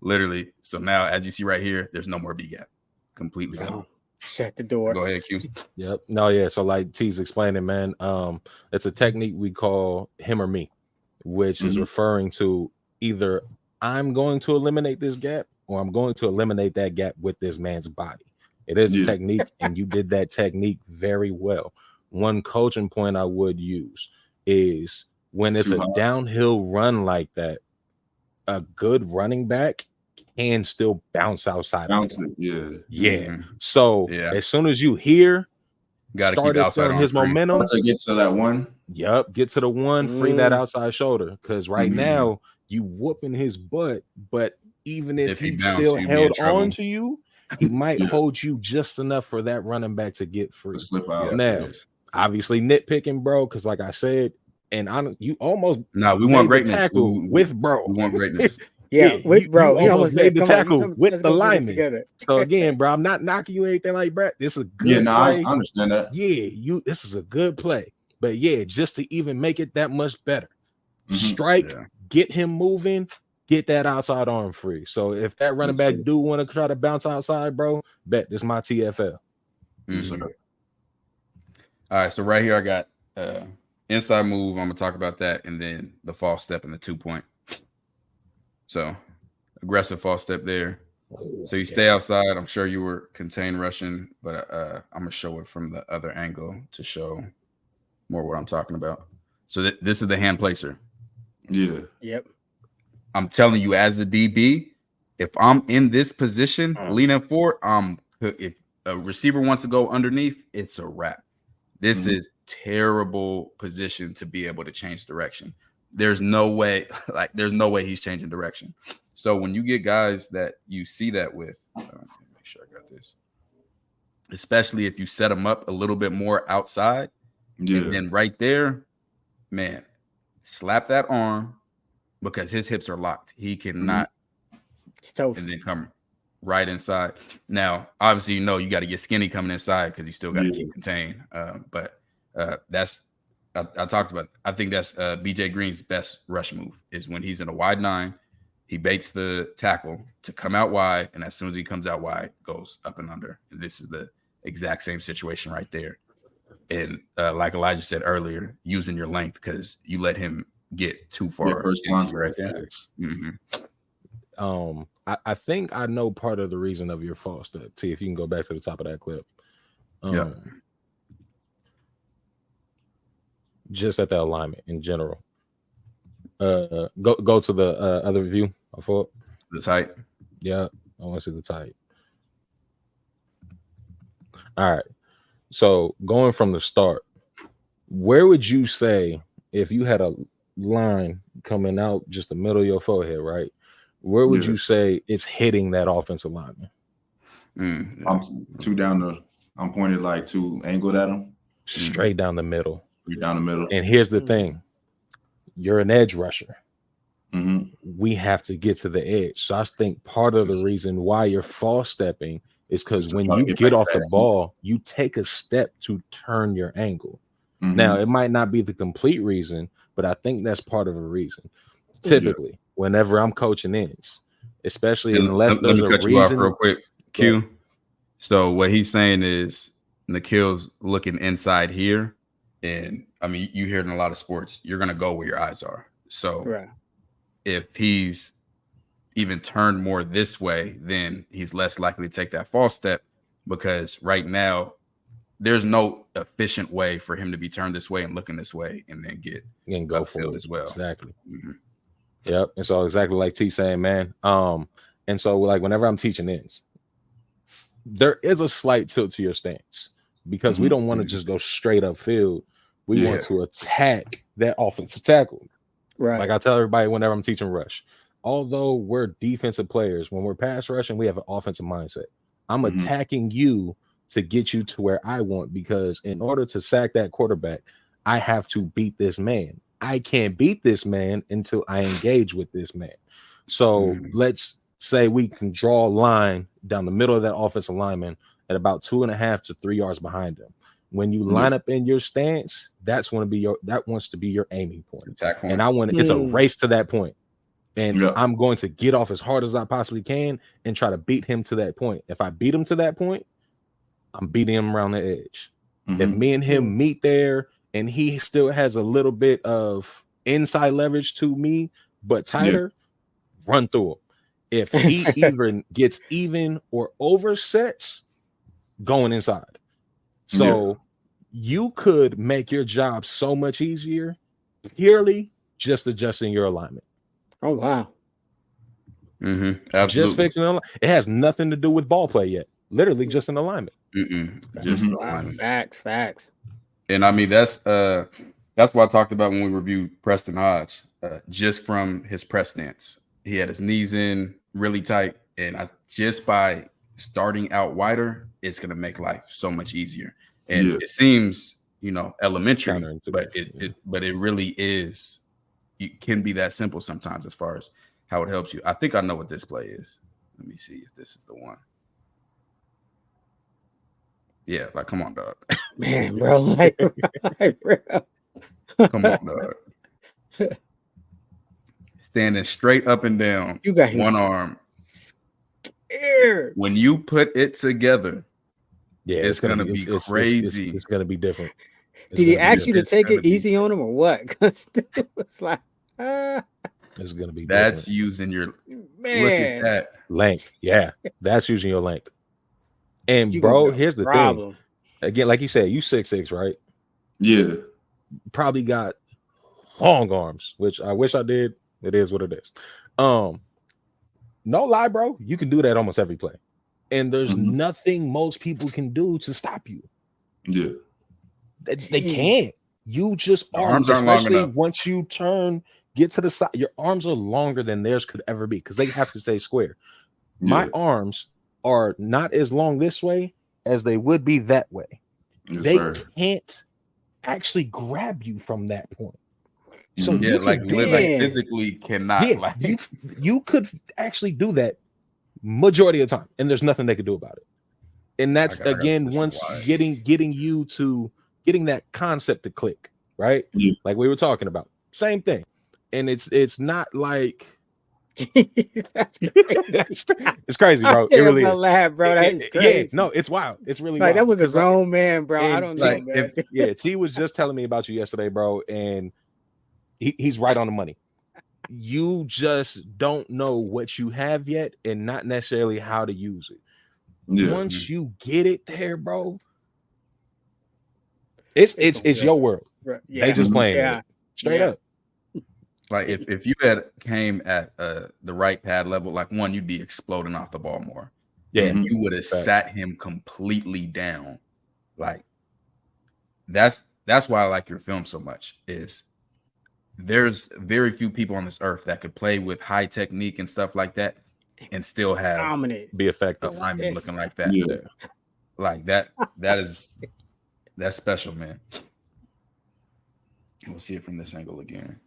now as you see right here, there's no more B gap. Completely gone. Shut the door. Go ahead, Q. Yep. No, yeah. So like T's explaining, man, it's a technique we call him or me, which is referring to either I'm going to eliminate this gap or I'm going to eliminate that gap with this man's body. It is a technique, and you did that technique very well. One coaching point I would use is when it's a downhill run like that, a good running back can still bounce outside. So as soon as you hear, started feeling his momentum to get to that one. Yep, get to the one, free that outside shoulder. Because right now you whooping his butt, but even if he still held on to you, he might hold you just enough for that running back to get free. To slip out. Now, obviously nitpicking, bro, because like I said, and you almost we want greatness with bro. We want greatness. With bro. You almost made the tackle with the lineman. So again, bro, I'm not knocking you anything like Brett. This is a good play. I understand that. This is a good play. But just to even make it that much better, strike, get him moving, get that outside arm free. So if that running back do want to try to bounce outside, bro, bet this is my TFL. All right, so right here I got inside move. I'm gonna talk about that, and then the false step and the 2-point. So aggressive false step there. So you stay outside. I'm sure you were contained rushing, but I'm gonna show it from the other angle to show more what I'm talking about. So this is the hand placer. Yeah. Yep. I'm telling you, as a DB, if I'm in this position, leaning forward, if a receiver wants to go underneath, it's a wrap. This is terrible position to be able to change direction. There's no way he's changing direction. So when you get guys that you see that with, make sure I got this, especially if you set them up a little bit more outside, and then right there, man, slap that arm because his hips are locked. He cannot, and then come right inside. Now, obviously, you got to get skinny coming inside because you still got to keep contained. But that's. I talked about. I think that's BJ Green's best rush move is when he's in a wide 9, he baits the tackle to come out wide, and as soon as he comes out wide, goes up and under. And this is the exact same situation right there. And like Elijah said earlier, using your length because you let him get too far right there. I think I know part of the reason of your false step. T, if you can go back to the top of that clip. Just at the alignment in general. Go to the other view. I thought the tight. Yeah, I want to see the tight. All right. So going from the start, where would you say if you had a line coming out just the middle of your forehead, right? Where would you say it's hitting that offensive lineman? I'm I'm pointed like too angled at him. Straight down the middle. Down the middle. And here's the thing. You're an edge rusher. We have to get to the edge. So I think part of the reason why you're false stepping is because when you get off the ball, you take a step to turn your angle. Now, it might not be the complete reason, but I think that's part of a reason. Typically, whenever I'm coaching ends, especially unless there's a reason. You off real quick, Q. So what he's saying is Nikhil's looking inside here. And I mean, you hear it in a lot of sports, you're going to go where your eyes are. So if he's even turned more this way, then he's less likely to take that false step because right now there's no efficient way for him to be turned this way and looking this way and then get and go for it as well. Exactly. Yep. And so exactly like T saying, man. And so like whenever I'm teaching ends, there is a slight tilt to your stance because we don't want to just go straight up field. We want to attack that offensive tackle. Right. Like I tell everybody whenever I'm teaching rush, although we're defensive players, when we're pass rushing, we have an offensive mindset. I'm attacking you to get you to where I want, because in order to sack that quarterback, I have to beat this man. I can't beat this man until I engage with this man. So let's say we can draw a line down the middle of that offensive lineman at about 2.5 to 3 yards behind him. When you line up in your stance, that wants to be your aiming point. Attack point. And it's a race to that point. And I'm going to get off as hard as I possibly can and try to beat him to that point. If I beat him to that point, I'm beating him around the edge. If me and him meet there and he still has a little bit of inside leverage to me, but tighter, run through him. If he either gets even or oversets, going inside. So you could make your job so much easier purely just adjusting your alignment. Oh, wow. Absolutely. Just fixing it. It has nothing to do with ball play yet. Literally just an alignment. Just alignment. Facts. And I mean, that's what I talked about when we reviewed Preston Hodge, just from his press stance. He had his knees in really tight. And just by starting out wider, it's going to make life so much easier. And it seems, elementary, but it really is. It can be that simple sometimes as far as how it helps you. I think I know what this play is. Let me see if this is the one. Yeah, like, come on, dog. Man, bro. Like bro. Come on, dog. Standing straight up and down. You got one arm. Scared. When you put it together, it's gonna be crazy. It's gonna be different. Did he ask you to take it easy on him or what? Because it's like, it's gonna be. That's different. using your man. Look at that length. Yeah, that's using your length. And bro, here's the thing. Again, like you said, you 6'6", right? Yeah. Probably got long arms, which I wish I did. It is what it is. No lie, bro. You can do that almost every play. And there's nothing most people can do to stop you. Yeah. They can't. You just arms aren't long enough. Once you get to the side, your arms are longer than theirs could ever be because they have to stay square. My arms are not as long this way as they would be that way. Yes, they can't actually grab you from that point. So physically cannot. Yeah, you could actually do that majority of the time, and there's nothing they could do about it. And that's once getting you to getting that concept to click, right? Yeah. Like we were talking about, same thing. And it's not like it's crazy, bro. It really is. Laugh, bro. That's crazy. Yeah, no, it's wild. It's really like wild. That was a grown man, bro. I don't know, man. T was just telling me about you yesterday, bro, and he's right on the money. You just don't know what you have yet and not necessarily how to use it. Yeah. Once you get it there, bro, it's your world. Yeah. They just playing it straight up. Like if you had came at the right pad level, like one, you'd be exploding off the ball more. Yeah, and you would have sat him completely down. Like that's why I like your film so much. Is there's very few people on this earth that could play with high technique and stuff like that and still have be effective alignment looking like that. Yeah. Like that's special, man. We'll see it from this angle again.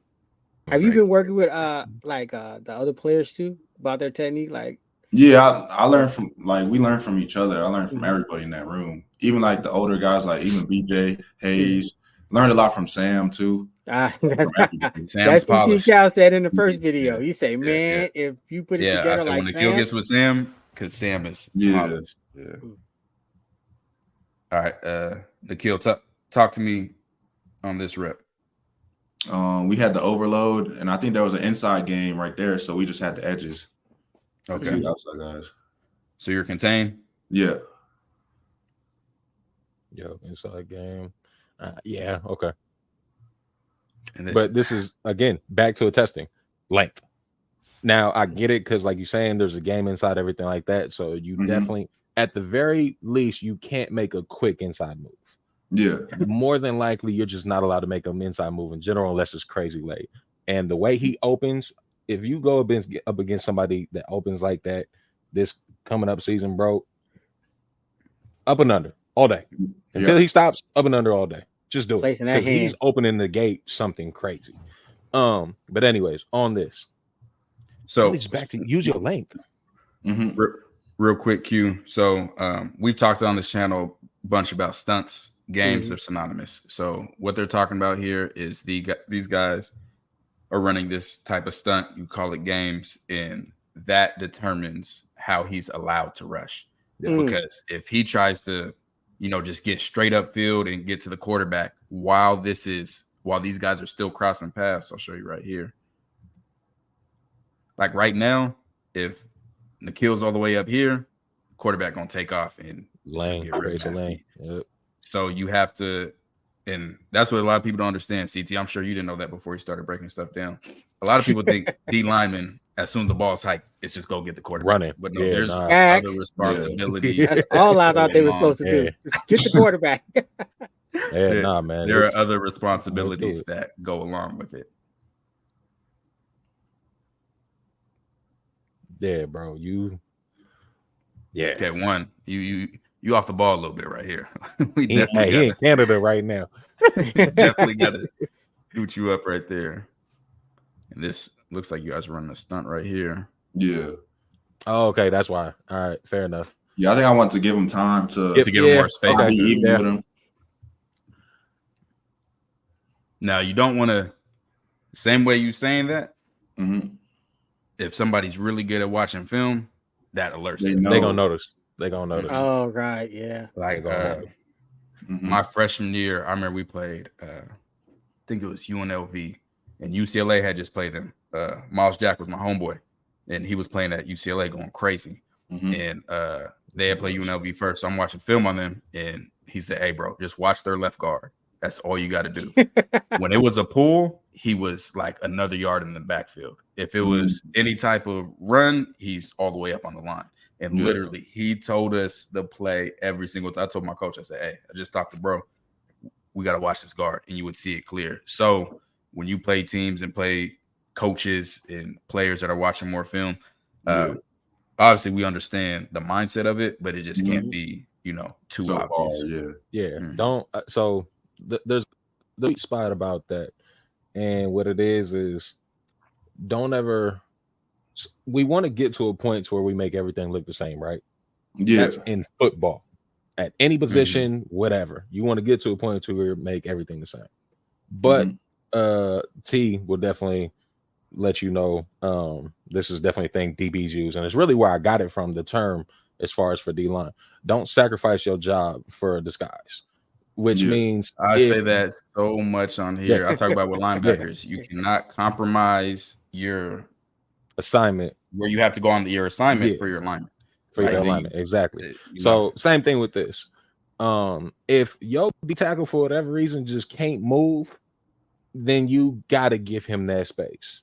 Have you been working with the other players too about their technique? Like, yeah, I learned from we learned from each other. I learned from everybody in that room, even like the older guys, like even BJ Hayes. Learned a lot from Sam too. That's what T. Cal said in the first video. He say, "Man, if you put it together like when the kill gets with Sam, because Sam is polished." Yeah. All right, Nikhil, talk to me on this rep. We had the overload, and I think there was an inside game right there, so we just had the edges. Okay, outside guys. So you're contained. Yeah. Yo, inside game. Yeah, okay. And But this is again back to a testing length. Now I get it because, like you're saying, there's a game inside everything like that. So you definitely, at the very least, you can't make a quick inside move. Yeah. More than likely, you're just not allowed to make an inside move in general unless it's crazy late. And the way he opens, if you go up against somebody that opens like that, this coming up season, bro, up and under all day until he stops. Up and under all day. Just do it because he's opening the gate something crazy. But anyways, on this, so just back to use your length. Real quick, Q. So we've talked on this channel a bunch about stunts. Games are synonymous. So what they're talking about here is these guys are running this type of stunt. You call it games, and that determines how he's allowed to rush. Because if he tries to, just get straight up field and get to the quarterback while these guys are still crossing paths, I'll show you right here. Like right now, if Nikhil's all the way up here, quarterback gonna take off and lane, lane. Yep. So you have to, and that's what a lot of people don't understand. CT, I'm sure you didn't know that before you started breaking stuff down. A lot of people think D lineman, as soon as the ball's hiked, it's just go get the quarterback. Running. But no, there's other responsibilities. That's all I thought they were supposed to do. Just get the quarterback. Man. There are other responsibilities that go along with it. Yeah, bro. Okay, one, you off the ball a little bit right here. He in Canada right now. Definitely got to scoot you up right there. And this looks like you guys are running a stunt right here. Yeah. Oh, okay, that's why. All right, fair enough. Yeah, I think I want to give him time to give him more space. Okay, with him. Now, you don't want to, same way you saying that, if somebody's really good at watching film, that alerts them. They're going to notice. They're going to notice. Oh, right, yeah. Like my freshman year, I remember we played, I think it was UNLV, and UCLA had just played them. Miles Jack was my homeboy, and he was playing at UCLA going crazy. And they had played UNLV first, so I'm watching film on them, and he said, "Hey, bro, just watch their left guard. That's all you got to do." When it was a pull, he was like another yard in the backfield. If it was any type of run, he's all the way up on the line. And literally, he told us the play every single time. I told my coach, I said, "Hey, I just talked to bro. We got to watch this guard," and you would see it clear. So when you play teams and play coaches and players that are watching more film, obviously we understand the mindset of it, but it just can't be, too so obvious. Don't. So there's the spot about that, and what it is don't ever. We want to get to a point where we make everything look the same, right? Yeah. That's in football. At any position, whatever. You want to get to a point where you make everything the same. But T will definitely let you know this is definitely a thing DBs use, and it's really where I got it from, the term as far as for D-line. Don't sacrifice your job for a disguise, which means I say that so much on here. I talk about with linebackers. You cannot compromise your assignment where you have to go on your assignment for your alignment. For your alignment, exactly. So same thing with this. If your D tackle for whatever reason just can't move, then you gotta give him that space.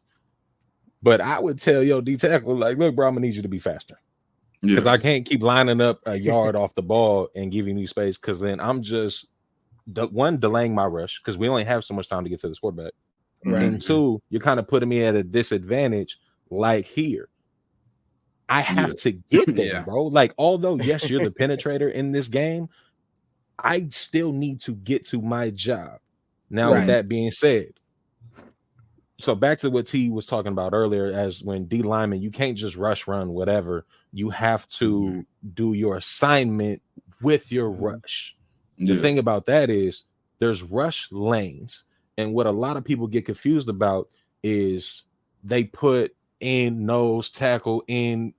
But I would tell your D tackle, like, look, bro, I'm gonna need you to be faster. Because I can't keep lining up a yard off the ball and giving you space, because then I'm just delaying my rush because we only have so much time to get to the quarterback. Right. And two, you're kind of putting me at a disadvantage. Like here, I have to get there, bro. Like, although yes, you're the penetrator in this game, I still need to get to my job. Now, with that being said, so back to what T was talking about earlier, as when D lineman, you can't just rush, run, whatever. You have to do your assignment with your rush. The thing about that is there's rush lanes, and what a lot of people get confused about is they put in nose tackle in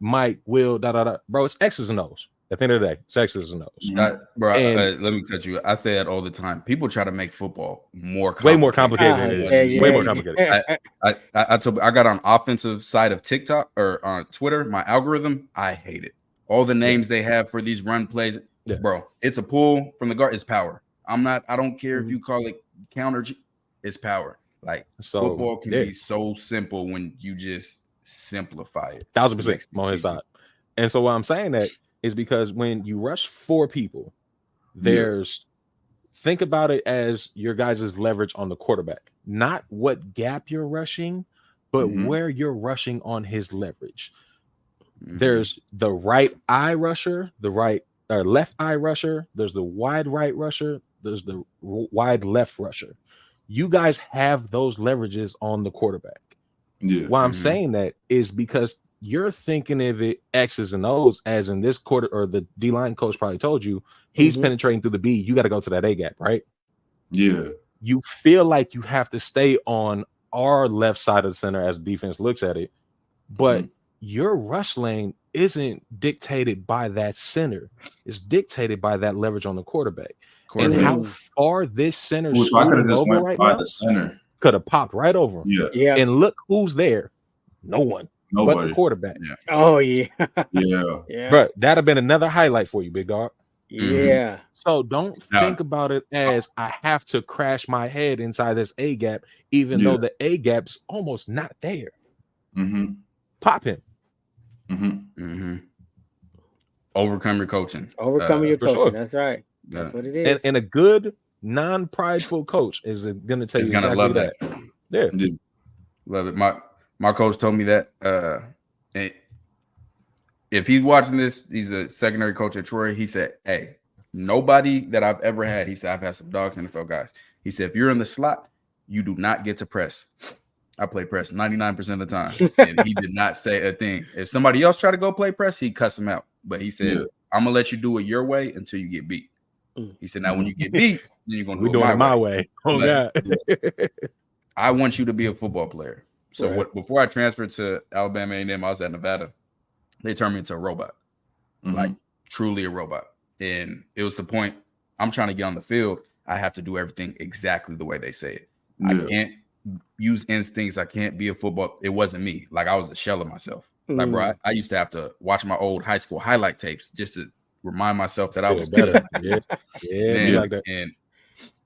Mike Will bro. It's X's and O's. At the end of the day, it's X's and O's. Let me cut you. I say that all the time. People try to make football way more complicated. Way more complicated. I got on offensive side of TikTok or on Twitter. My algorithm, I hate it. All the names they have for these run plays. bro. It's a pull from the guard. It's power. I don't care if you call it counter. It's power. Like football can be so simple when you just simplify it. 1,000% on his side. And so why I'm saying that is because when you rush 4 people, think about it as your guys' leverage on the quarterback, not what gap you're rushing, but where you're rushing on his leverage. There's the right eye rusher, the left eye rusher. There's the wide right rusher. There's the wide left rusher. You guys have those leverages on the quarterback. Why I'm saying that is because you're thinking of it X's and O's, as in this quarter, or the D-line coach probably told you he's penetrating through the B. You got to go to that A gap, right? Yeah. You feel like you have to stay on our left side of the center as defense looks at it, but your rush lane isn't dictated by that center. It's dictated by that leverage on the quarterback. And how far this center could have just went by the center. Could have popped right over him. Yeah. And look who's there. No one. Nobody. But the quarterback. Yeah. Oh, yeah. Yeah. Bro, that'd have been another highlight for you, big dog. Yeah. So don't think about it as I have to crash my head inside this A gap, even though the A gap's almost not there. Pop him. Overcome your coaching. Overcome your coaching. Sure. That's right. That's what it is. And a good non-prideful coach is going to tell you exactly love that. Yeah. Love it. My coach told me that if he's watching this, he's a secondary coach at Troy. He said, hey, nobody that I've ever had, he said, I've had some dogs NFL guys. He said, if you're in the slot, you do not get to press. I play press 99% of the time. And he did not say a thing. If somebody else try to go play press, he'd cuss him out. But he said, I'm going to let you do it your way until you get beat. He said, now when you get beat, then you're going to do it my way. Oh, God. I want you to be a football player. So before I transferred to Alabama A&M, I was at Nevada. They turned me into a robot, like truly a robot. And it was the point, I'm trying to get on the field. I have to do everything exactly the way they say it. I can't use instincts. I can't be a football. It wasn't me. Like I was a shell of myself. Like, bro, I used to have to watch my old high school highlight tapes just to remind myself that I was better. good. Like that.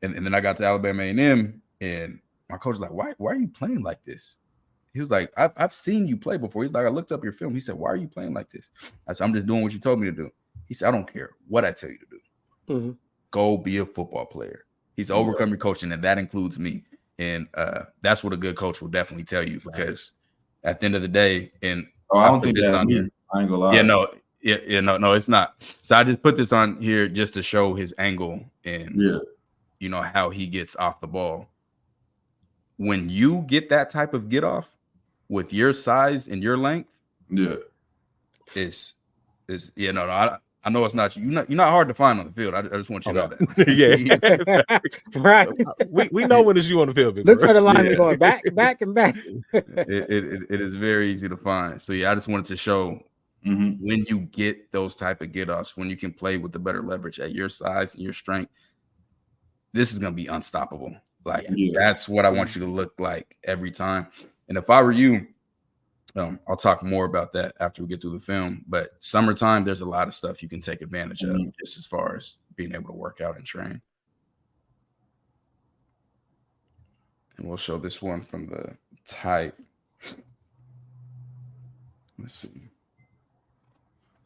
And then I got to Alabama A&M, and my coach was like, why are you playing like this? He was like, I've seen you play before. He's like, I looked up your film. He said, why are you playing like this? I said, I'm just doing what you told me to do. He said, I don't care what I tell you to do. Go be a football player. He's overcome your coaching, and that includes me. And that's what a good coach will definitely tell you, because at the end of the day, and I don't think that's me. I ain't gonna lie. No, it's not. So I just put this on here just to show his angle and you know how he gets off the ball. When you get that type of get off with your size and your length, I know it's not you. You're not hard to find on the field. I just want you to know that. Right. We know when it's you on the field. Look for the lineman going back and back. It is very easy to find. So I just wanted to show when you get those type of get offs, when you can play with the better leverage at your size and your strength, this is gonna be unstoppable. Like that's what I want you to look like every time. And if I were you, I'll talk more about that after we get through the film. But summertime, there's a lot of stuff you can take advantage of, just as far as being able to work out and train. And we'll show this one from the type. Let's see.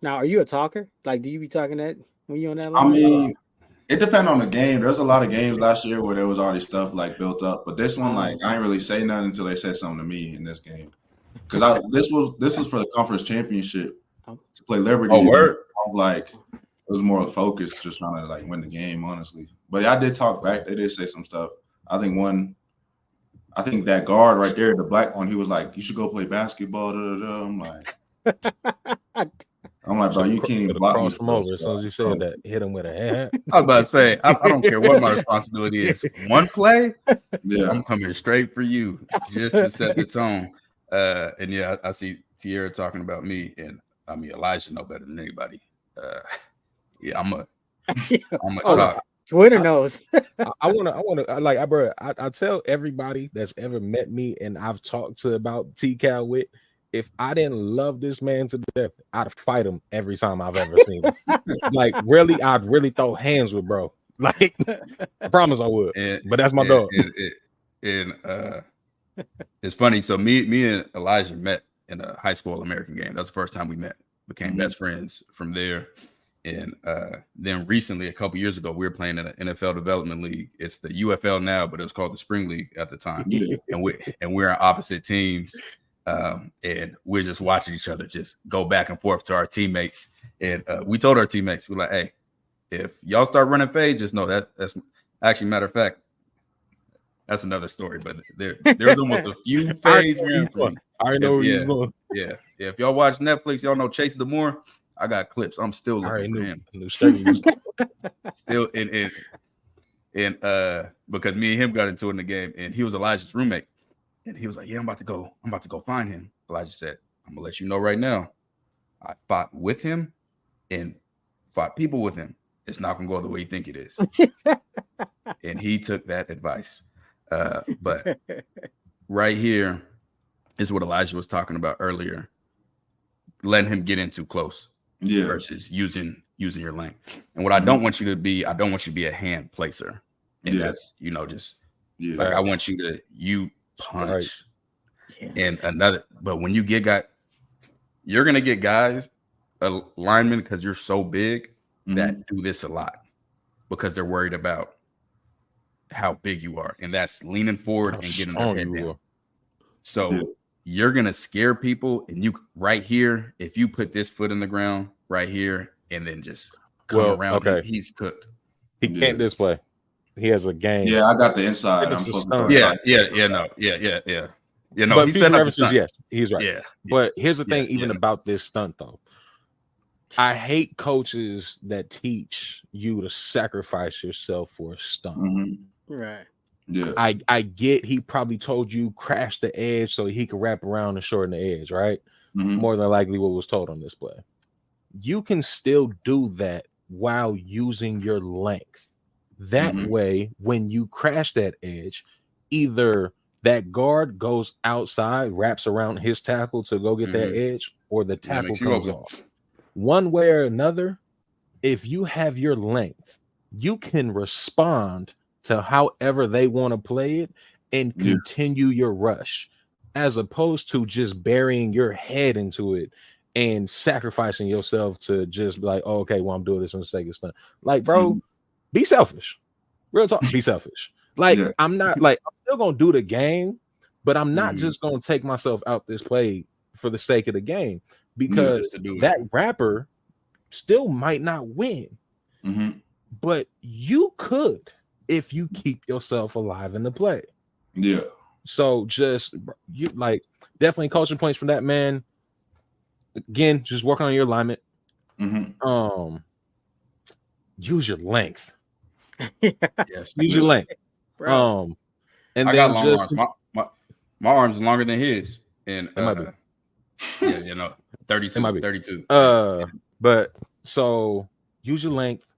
Now, are you a talker? Like, do you be talking that when you on that line? I mean, it depends on the game. There's a lot of games last year where there was already stuff like built up, but this one, like, I ain't really say nothing until they said something to me in this game. Because this was for the conference championship to play Liberty. Oh, word. Like, it was more of a focus, just trying to like win the game, honestly. But I did talk back. They did say some stuff. I think that guard right there, the black one, he was like, "You should go play basketball." I'm like, bro, you can't even block me from over. As soon as you said that, hit him with a hand. I was about to say, I don't care what my responsibility is. One play, I'm coming straight for you just to set the tone. And I see Tierra talking about me, and I mean Elijah know better than anybody. I'm a talk. Twitter knows. I wanna I tell everybody that's ever met me and I've talked to about T-Cal with, if I didn't love this man to death, I'd fight him every time I've ever seen him. Like, really, I'd really throw hands with bro. Like, I promise I would. But that's my dog. It's funny. So me and Elijah met in a high school American game. That was the first time we met. Became best friends from there. And then recently, a couple years ago, we were playing in an NFL development league. It's the UFL now, but it was called the Spring League at the time. And we're on opposite teams. And we're just watching each other just go back and forth to our teammates. And we told our teammates, we're like, hey, if y'all start running fades, just know that's actually, matter of fact, that's another story. But there's almost a few fades ran for me. I already know where he's going. Yeah. If y'all watch Netflix, y'all know Chase Demore. I got clips. I'm still looking for him. Still and because me and him got into it in the game, and he was Elijah's roommate. And he was like, yeah, I'm about to go find him. Elijah said, I'm gonna let you know right now. I fought with him and fought people with him. It's not gonna go the way you think it is. And he took that advice. But right here is what Elijah was talking about earlier. Letting him get in too close versus using your length. And what I don't want you to be, I don't want you to be a hand placer. And that's, like I want you punch and another. But when you you're gonna get guys, a lineman, because you're so big that do this a lot because they're worried about how big you are, and that's leaning forward and getting their head down. So you're gonna scare people, and you right here, if you put this foot in the ground right here and then just come around, he's cooked. He can't display. He has a game. Yeah, I got the inside. No, but he said references, yes, he's right. Yeah. But here's the thing, even about this stunt though. I hate coaches that teach you to sacrifice yourself for a stunt. Right. Yeah. I get he probably told you crash the edge so he could wrap around and shorten the edge, right? More than likely what was told on this play. You can still do that while using your length. That way, when you crash that edge, either that guard goes outside, wraps around his tackle to go get that edge, or the tackle comes off. One way or another, if you have your length, you can respond to however they want to play it and continue your rush, as opposed to just burying your head into it and sacrificing yourself to just be like, oh, okay, well, I'm doing this for the sake of stunt. Like, bro, be selfish. Real talk, be selfish. Like, I'm not like, I'm still gonna do the game, but I'm not just gonna take myself out this play for the sake of the game, because that rapper still might not win. But you could if you keep yourself alive in the play. Yeah. So just you like definitely coaching points from that man. Again, just work on your alignment. Use your length. Yes, use your length. Bro. And I then got long just arms. My arms are longer than his. And 32, 32. But so use your length,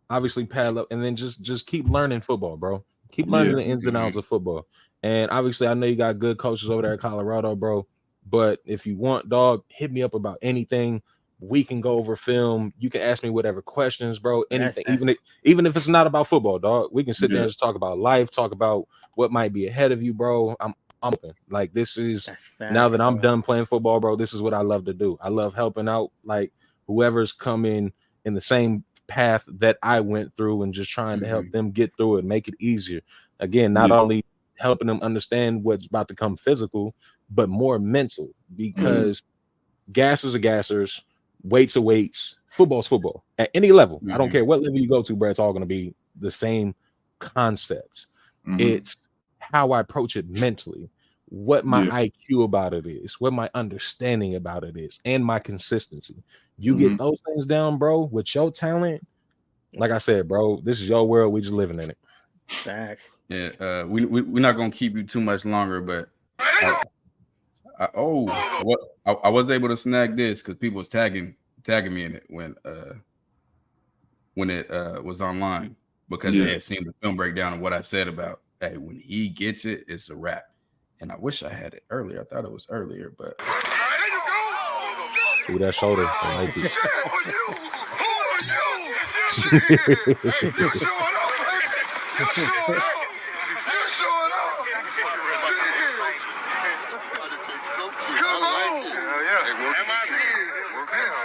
obviously pad up, and then just keep learning football, bro. Keep learning the ins and outs of football. And obviously, I know you got good coaches over there in Colorado, bro. But if you want, dog, hit me up about anything. We can go over film. You can ask me whatever questions, bro. Anything, even if it's not about football, dog. We can sit there and just talk about life, talk about what might be ahead of you, bro. I'm open. Like, this is now that I'm done playing football, bro. This is what I love to do. I love helping out, like, whoever's coming in the same path that I went through, and just trying to help them get through it, make it easier. Again, not only helping them understand what's about to come physical, but more mental, because gassers are gassers, weights are weights, football's football at any level. I don't care what level you go to, bro. It's all going to be the same concept. It's how I approach it mentally, what my IQ about it is, what my understanding about it is, and my consistency. You get those things down, bro, with your talent. Like I said, bro, this is your world. We just living in it. Facts. Yeah, we're not gonna keep you too much longer, but I was able to snag this because people was tagging me in it when it was online, because they had seen the film breakdown of what I said about, hey, when he gets it, it's a wrap. And I wish I had it earlier. I thought it was earlier, but Ooh, that shoulder. I like it. Shit, hey, you showing up, baby. You showing up. You showing up. Shit. Come on. Yeah. Hey, work.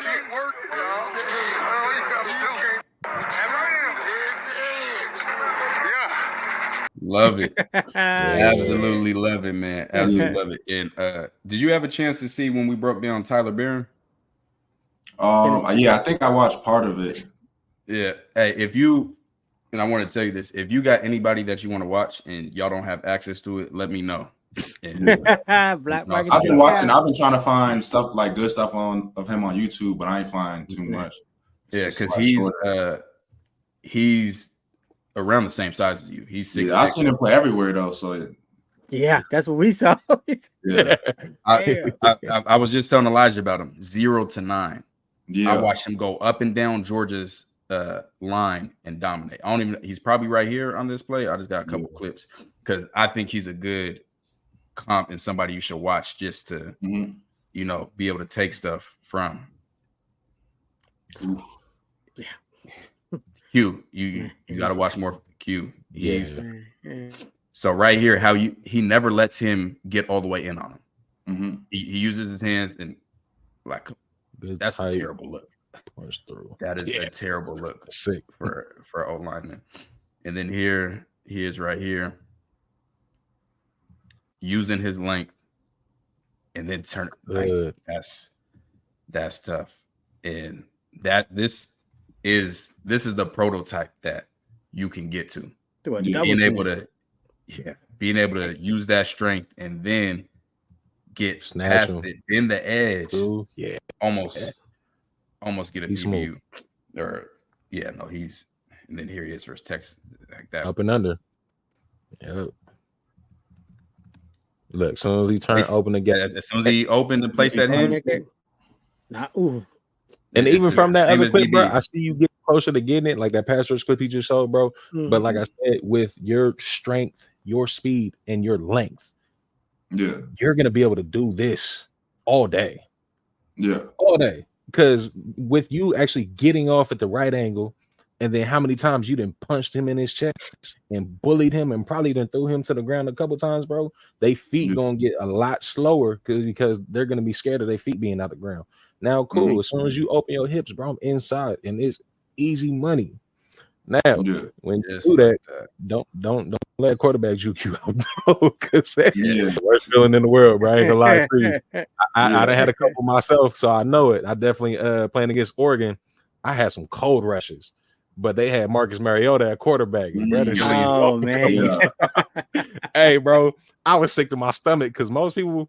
Keep working, y'all. All you gotta do. Yeah. Love it. Absolutely love it, man. Absolutely love it. And did you have a chance to see when we broke down Tyler Barron? Yeah, I think I watched part of it. Yeah. Hey, if you, and I want to tell you this, if you got anybody that you want to watch and y'all don't have access to it, let me know. I've been watching. I've been trying to find stuff like good stuff of him on YouTube, but I ain't find too much. Yeah, because he's around the same size as you. He's 6'6". I've seen him play everywhere though. So yeah, that's what we saw. Yeah, I was just telling Elijah about him. 0 to 9. Yeah, I watched him go up and down Georgia's line and dominate. I don't even. He's probably right here on this play. I just got a couple clips because I think he's a good comp and somebody you should watch just to you know, be able to take stuff from. Yeah. Q, you got to watch more Q. He's so right here, how he never lets him get all the way in on him. He uses his hands and like that's a terrible look. Punch through. That is a terrible look. Sick for O lineman. And then here he is right here, using his length, and then turn. Like, that's tough. And this is the prototype that you can get to. Being able to use that strength and then get past it in the edge. Ooh, almost get a PBU. Or he's, and then here he is for his text like that. Up and under. Yep. Look, as soon as he turned open again, as soon as he opened and placed that hand. And even from that other clip, bro, I see you get closer to getting it, like that pass rush clip he just showed, bro. But like I said, with your strength, your speed, and your length, you're gonna be able to do this all day. Yeah, all day. Because with you actually getting off at the right angle, and then how many times you done punched him in his chest and bullied him and probably done threw him to the ground a couple times, bro, they feet gonna get a lot slower because they're gonna be scared of their feet being out the ground. Now, cool. As soon as you open your hips, bro, I'm inside, and it's easy money. Now, when you do that, don't let quarterback juke you out, bro, because that's the worst feeling in the world, bro. I ain't gonna lie to you. I done had a couple myself, so I know it. I definitely playing against Oregon, I had some cold rushes, but they had Marcus Mariota at quarterback. Oh man, hey, bro, I was sick to my stomach because most people,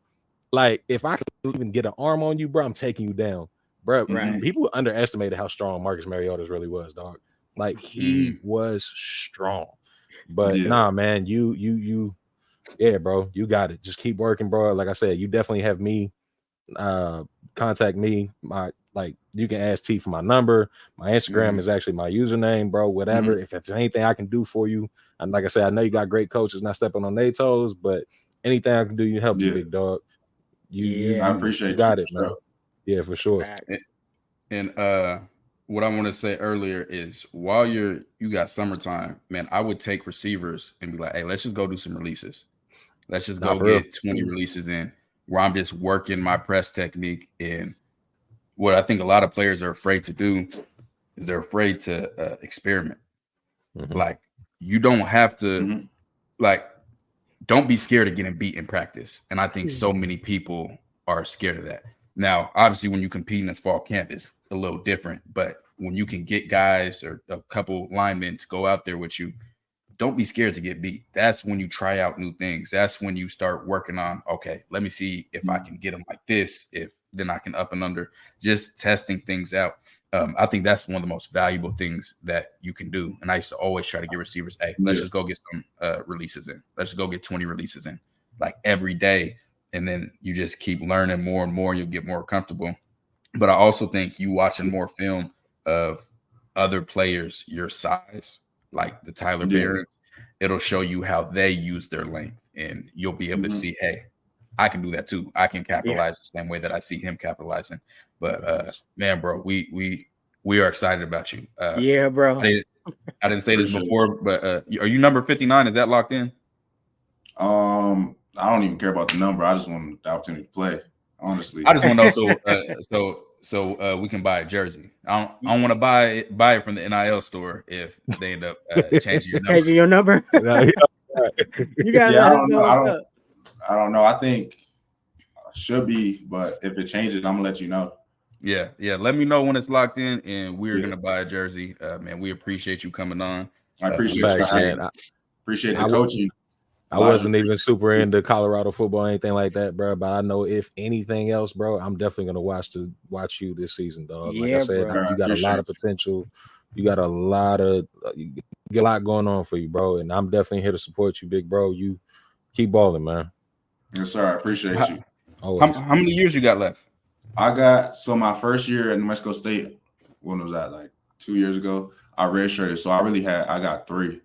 like, if I could even get an arm on you, bro, I'm taking you down, bro. People underestimated how strong Marcus Mariota really was, dog. Like, he was strong, but nah, man, you, bro, you got it. Just keep working, bro. Like I said, you definitely have me. Contact me. You can ask T for my number. My Instagram is actually my username, bro. Whatever. If there's anything I can do for you, and like I said, I know you got great coaches, not stepping on their toes, but anything I can do, you help you, big dog. I appreciate you. Got it, man. Yeah, for sure. And what I want to say earlier is while you got summertime, man, I would take receivers and be like, hey, let's just go do some releases. Let's just go get 20 releases in where I'm just working my press technique. And what I think a lot of players are afraid to do is they're afraid to experiment. Like, you don't have to, don't be scared of getting beat in practice. And I think so many people are scared of that. Now, obviously, when you compete in this fall camp, it's a little different. But when you can get guys or a couple linemen to go out there with you, don't be scared to get beat. That's when you try out new things. That's when you start working on, okay, let me see if I can get them like this, if then I can up and under, just testing things out. I think that's one of the most valuable things that you can do. And I used to always try to get receivers, hey, let's just go get some releases in. Let's just go get 20 releases in, like, every day. And then you just keep learning more and more. You'll get more comfortable. But I also think you watching more film of other players your size, like the Tyler Barron, it'll show you how they use their length. And you'll be able to see, hey, I can do that too. I can capitalize the same way that I see him capitalizing. But man, bro, we are excited about you. Yeah, bro. I didn't say this before, but are you number 59? Is that locked in? I don't even care about the number. I just want the opportunity to play. Honestly, I just want to know so we can buy a jersey. I don't want to buy it from the NIL store if they end up changing your number. Changing your number. You gotta let us know. I don't know. I think should be, but if it changes, I'm gonna let you know. Yeah. Let me know when it's locked in, and we're gonna buy a jersey. Man, we appreciate you coming on. I appreciate you. Appreciate the coaching. I wasn't even super into Colorado football or anything like that, bro. But I know if anything else, bro, I'm definitely gonna watch you this season, dog. Like I said, bro. you got a lot of potential. You got a lot going on for you, bro. And I'm definitely here to support you, big bro. You keep balling, man. Yes, sir. I appreciate you. How many years you got left? My first year at New Mexico State, when was that? Like 2 years ago, I redshirted. So I got 3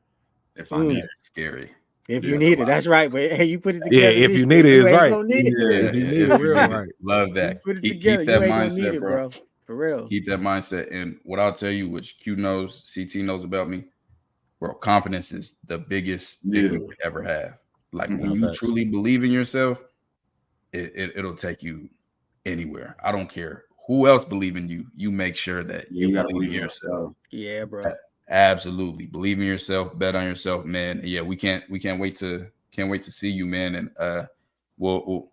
if I need it. Scary. If you need it, that's right. But hey, you put it together. Yeah, if you need it, it's right. If you need it, real right. Love that. Put it together. Keep that mindset, bro. For real. Keep that mindset. And what I'll tell you, which Q knows, CT knows about me, bro, confidence is the biggest thing you could ever have. Like when you truly believe in yourself, it'll take you anywhere. I don't care who else believe in you. You make sure that you gotta believe in yourself. Yeah, bro. Absolutely. Believe in yourself, bet on yourself, man. Yeah, we can't wait to see you, man. And we'll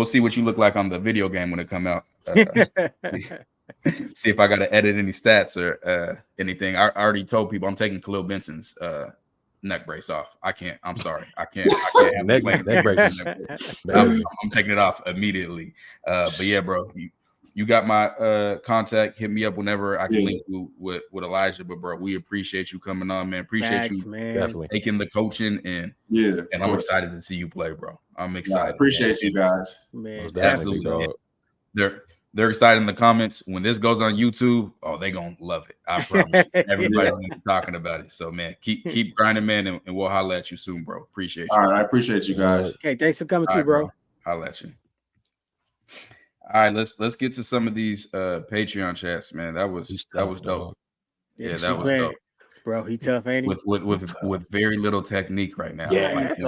see what you look like on the video game when it come out. See if I gotta edit any stats or anything. I already told people I'm taking Khalil Benson's neck brace off. I can't. I'm sorry. I can't have neck brace. I'm taking it off immediately. But yeah, bro. You got my contact. Hit me up whenever I can link you with Elijah. But bro, we appreciate you coming on, man. Appreciate you definitely taking the coaching and I'm excited to see you play, bro. I'm excited. I appreciate you guys, man. Absolutely. They're excited in the comments. When this goes on YouTube, they gonna love it. I promise. Everybody's gonna be talking about it. So man, keep grinding, man, and we'll holler at you soon, bro. Appreciate you. All right, I appreciate you guys. Okay, thanks for coming through, bro. Holler at you. All right, let's get to some of these Patreon chats, man. That was dope. Yeah, that was dope. Bro, he tough, ain't he? With very little technique right now. Yeah, it's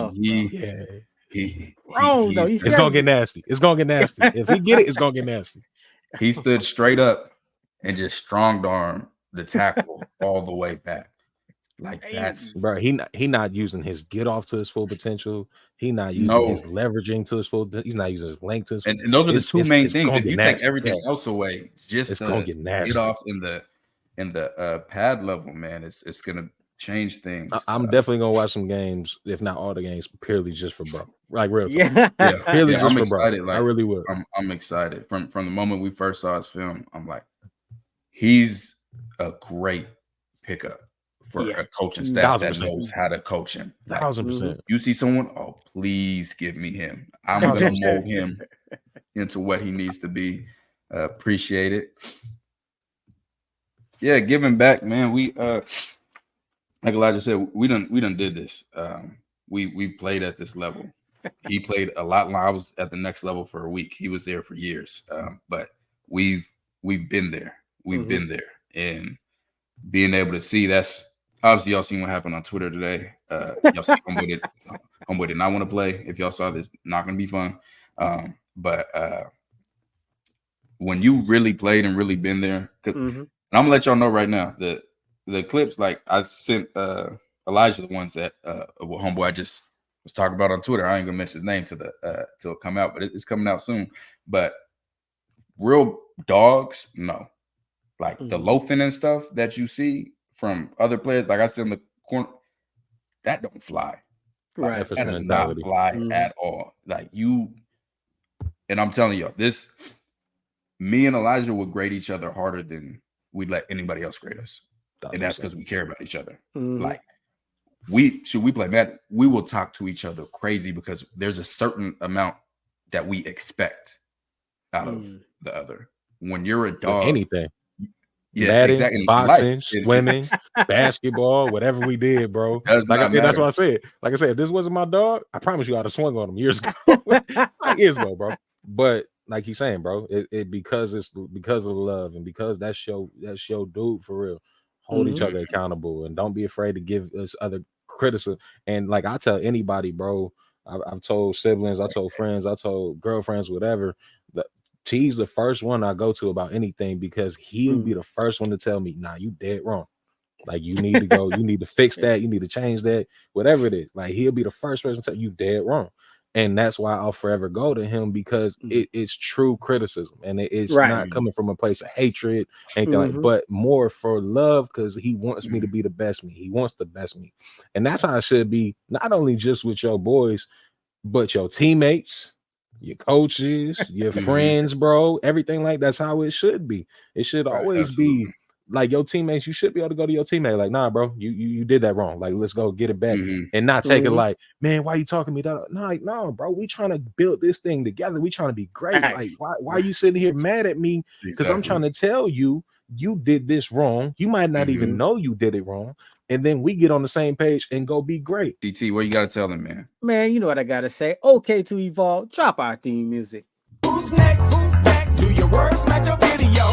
gonna get nasty. It's gonna get nasty. If he get it, it's gonna get nasty. He stood straight up and just strong arm the tackle all the way back. Like that's bro. He not using his get off to his full potential. He not using his leveraging to his full. He's not using his length to his. And those are the two main things. If you take everything else away, just to get off in the pad level, man, it's gonna change things. I'm definitely gonna watch some games, if not all the games, purely just for bro. Like real talk. Yeah. Purely just I'm for excited. bro. Like, I really would. I'm excited from the moment we first saw his film. I'm like, he's a great pickup for a coaching staff that knows how to coach him. Like, 1000%. You see someone, please give me him. I'm gonna mold him into what he needs to be. Appreciate it. Yeah, giving back, man. We like Elijah said, we done did this. We played at this level. He played a lot. I was at the next level for a week. He was there for years. But we've been there. We've been there, and being able to see that's obviously y'all seen what happened on Twitter today. Y'all see homeboy did not want to play. If y'all saw this, not gonna be fun. But when you really played and really been there, and I'm gonna let y'all know right now that the clips, like I sent Elijah the ones that homeboy I just was talking about on Twitter. I ain't gonna mention his name till it come out, but it's coming out soon. But real dogs, no. Like the loafing and stuff that you see from other players, like I said in the corner, that don't fly. Like, Right. that does not fly at all. Like you, and I'm telling y'all, me and Elijah would grade each other harder than we'd let anybody else grade us. And that's because we care about each other. Like we play Madden, we will talk to each other crazy because there's a certain amount that we expect out of the other. When you're a dog, anything. Yeah, Batting, exactly. boxing, swimming, basketball, whatever we did, bro. That's what I said. Like I said, if this wasn't my dog, I promise you I'd have swung on him years ago. Years ago, bro. But like he's saying, bro, it because of the love and because that's your dude for real. Hold each other accountable and don't be afraid to give us other criticism. And like I tell anybody, bro, I've told siblings, I told friends, I told girlfriends, whatever. T's the first one I go to about anything because he'll be the first one to tell me, nah, you dead wrong. Like you need to go, you need to fix that, you need to change that, whatever it is. Like he'll be the first person to tell you dead wrong. And that's why I'll forever go to him because it's true criticism and it's not coming from a place of hatred, anything like, but more for love because he wants me to be the best me. He wants the best me. And that's how it should be, not only just with your boys, but your teammates, your coaches, your friends, bro, everything like that's how it should be. It should always be like your teammates. You should be able to go to your teammate like, nah, bro, you did that wrong. Like, let's go get it back and not take it like, man, why you talking to me? No, like, no, bro, we trying to build this thing together. We trying to be great. Like, why are you sitting here mad at me? Because I'm trying to tell you, you did this wrong. You might not even know you did it wrong. And then we get on the same page and go be great. DT, what you got to tell them, man? Man, you know what I got to say. Okay, to evolve, drop our theme music. Who's next? Who's next? Do your words match your video?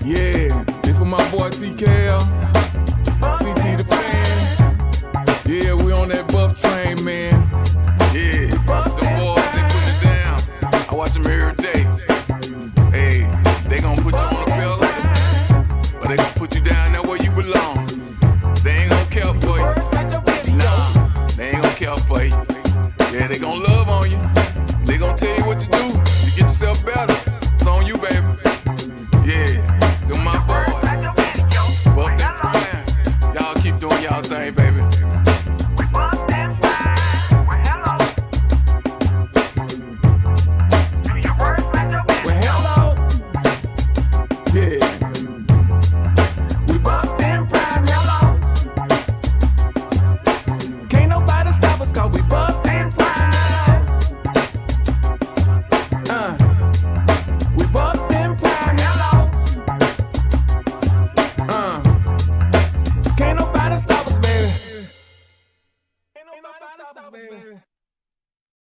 Yeah, this for my boy TKL, CT the fan. Yeah, we on that buff train, man. Yeah, them boys, they put it down. I watch them every day. Hey, they gonna put you on a pillow, but they gonna put you down there where you belong. They ain't gonna care for you. Nah, they ain't gonna care for you. Yeah, they gonna love on you. They gonna tell you what to do to get yourself better. It's on you, baby. Yeah, do my boy. Buff that prime. Y'all keep doing y'all thing, baby. Well, hello. Yeah. We buff them prime, hello. Can't nobody stop us cause we buff them prime. We buff them prime, hello. Can't nobody stop us, baby. Can't nobody stop us, baby.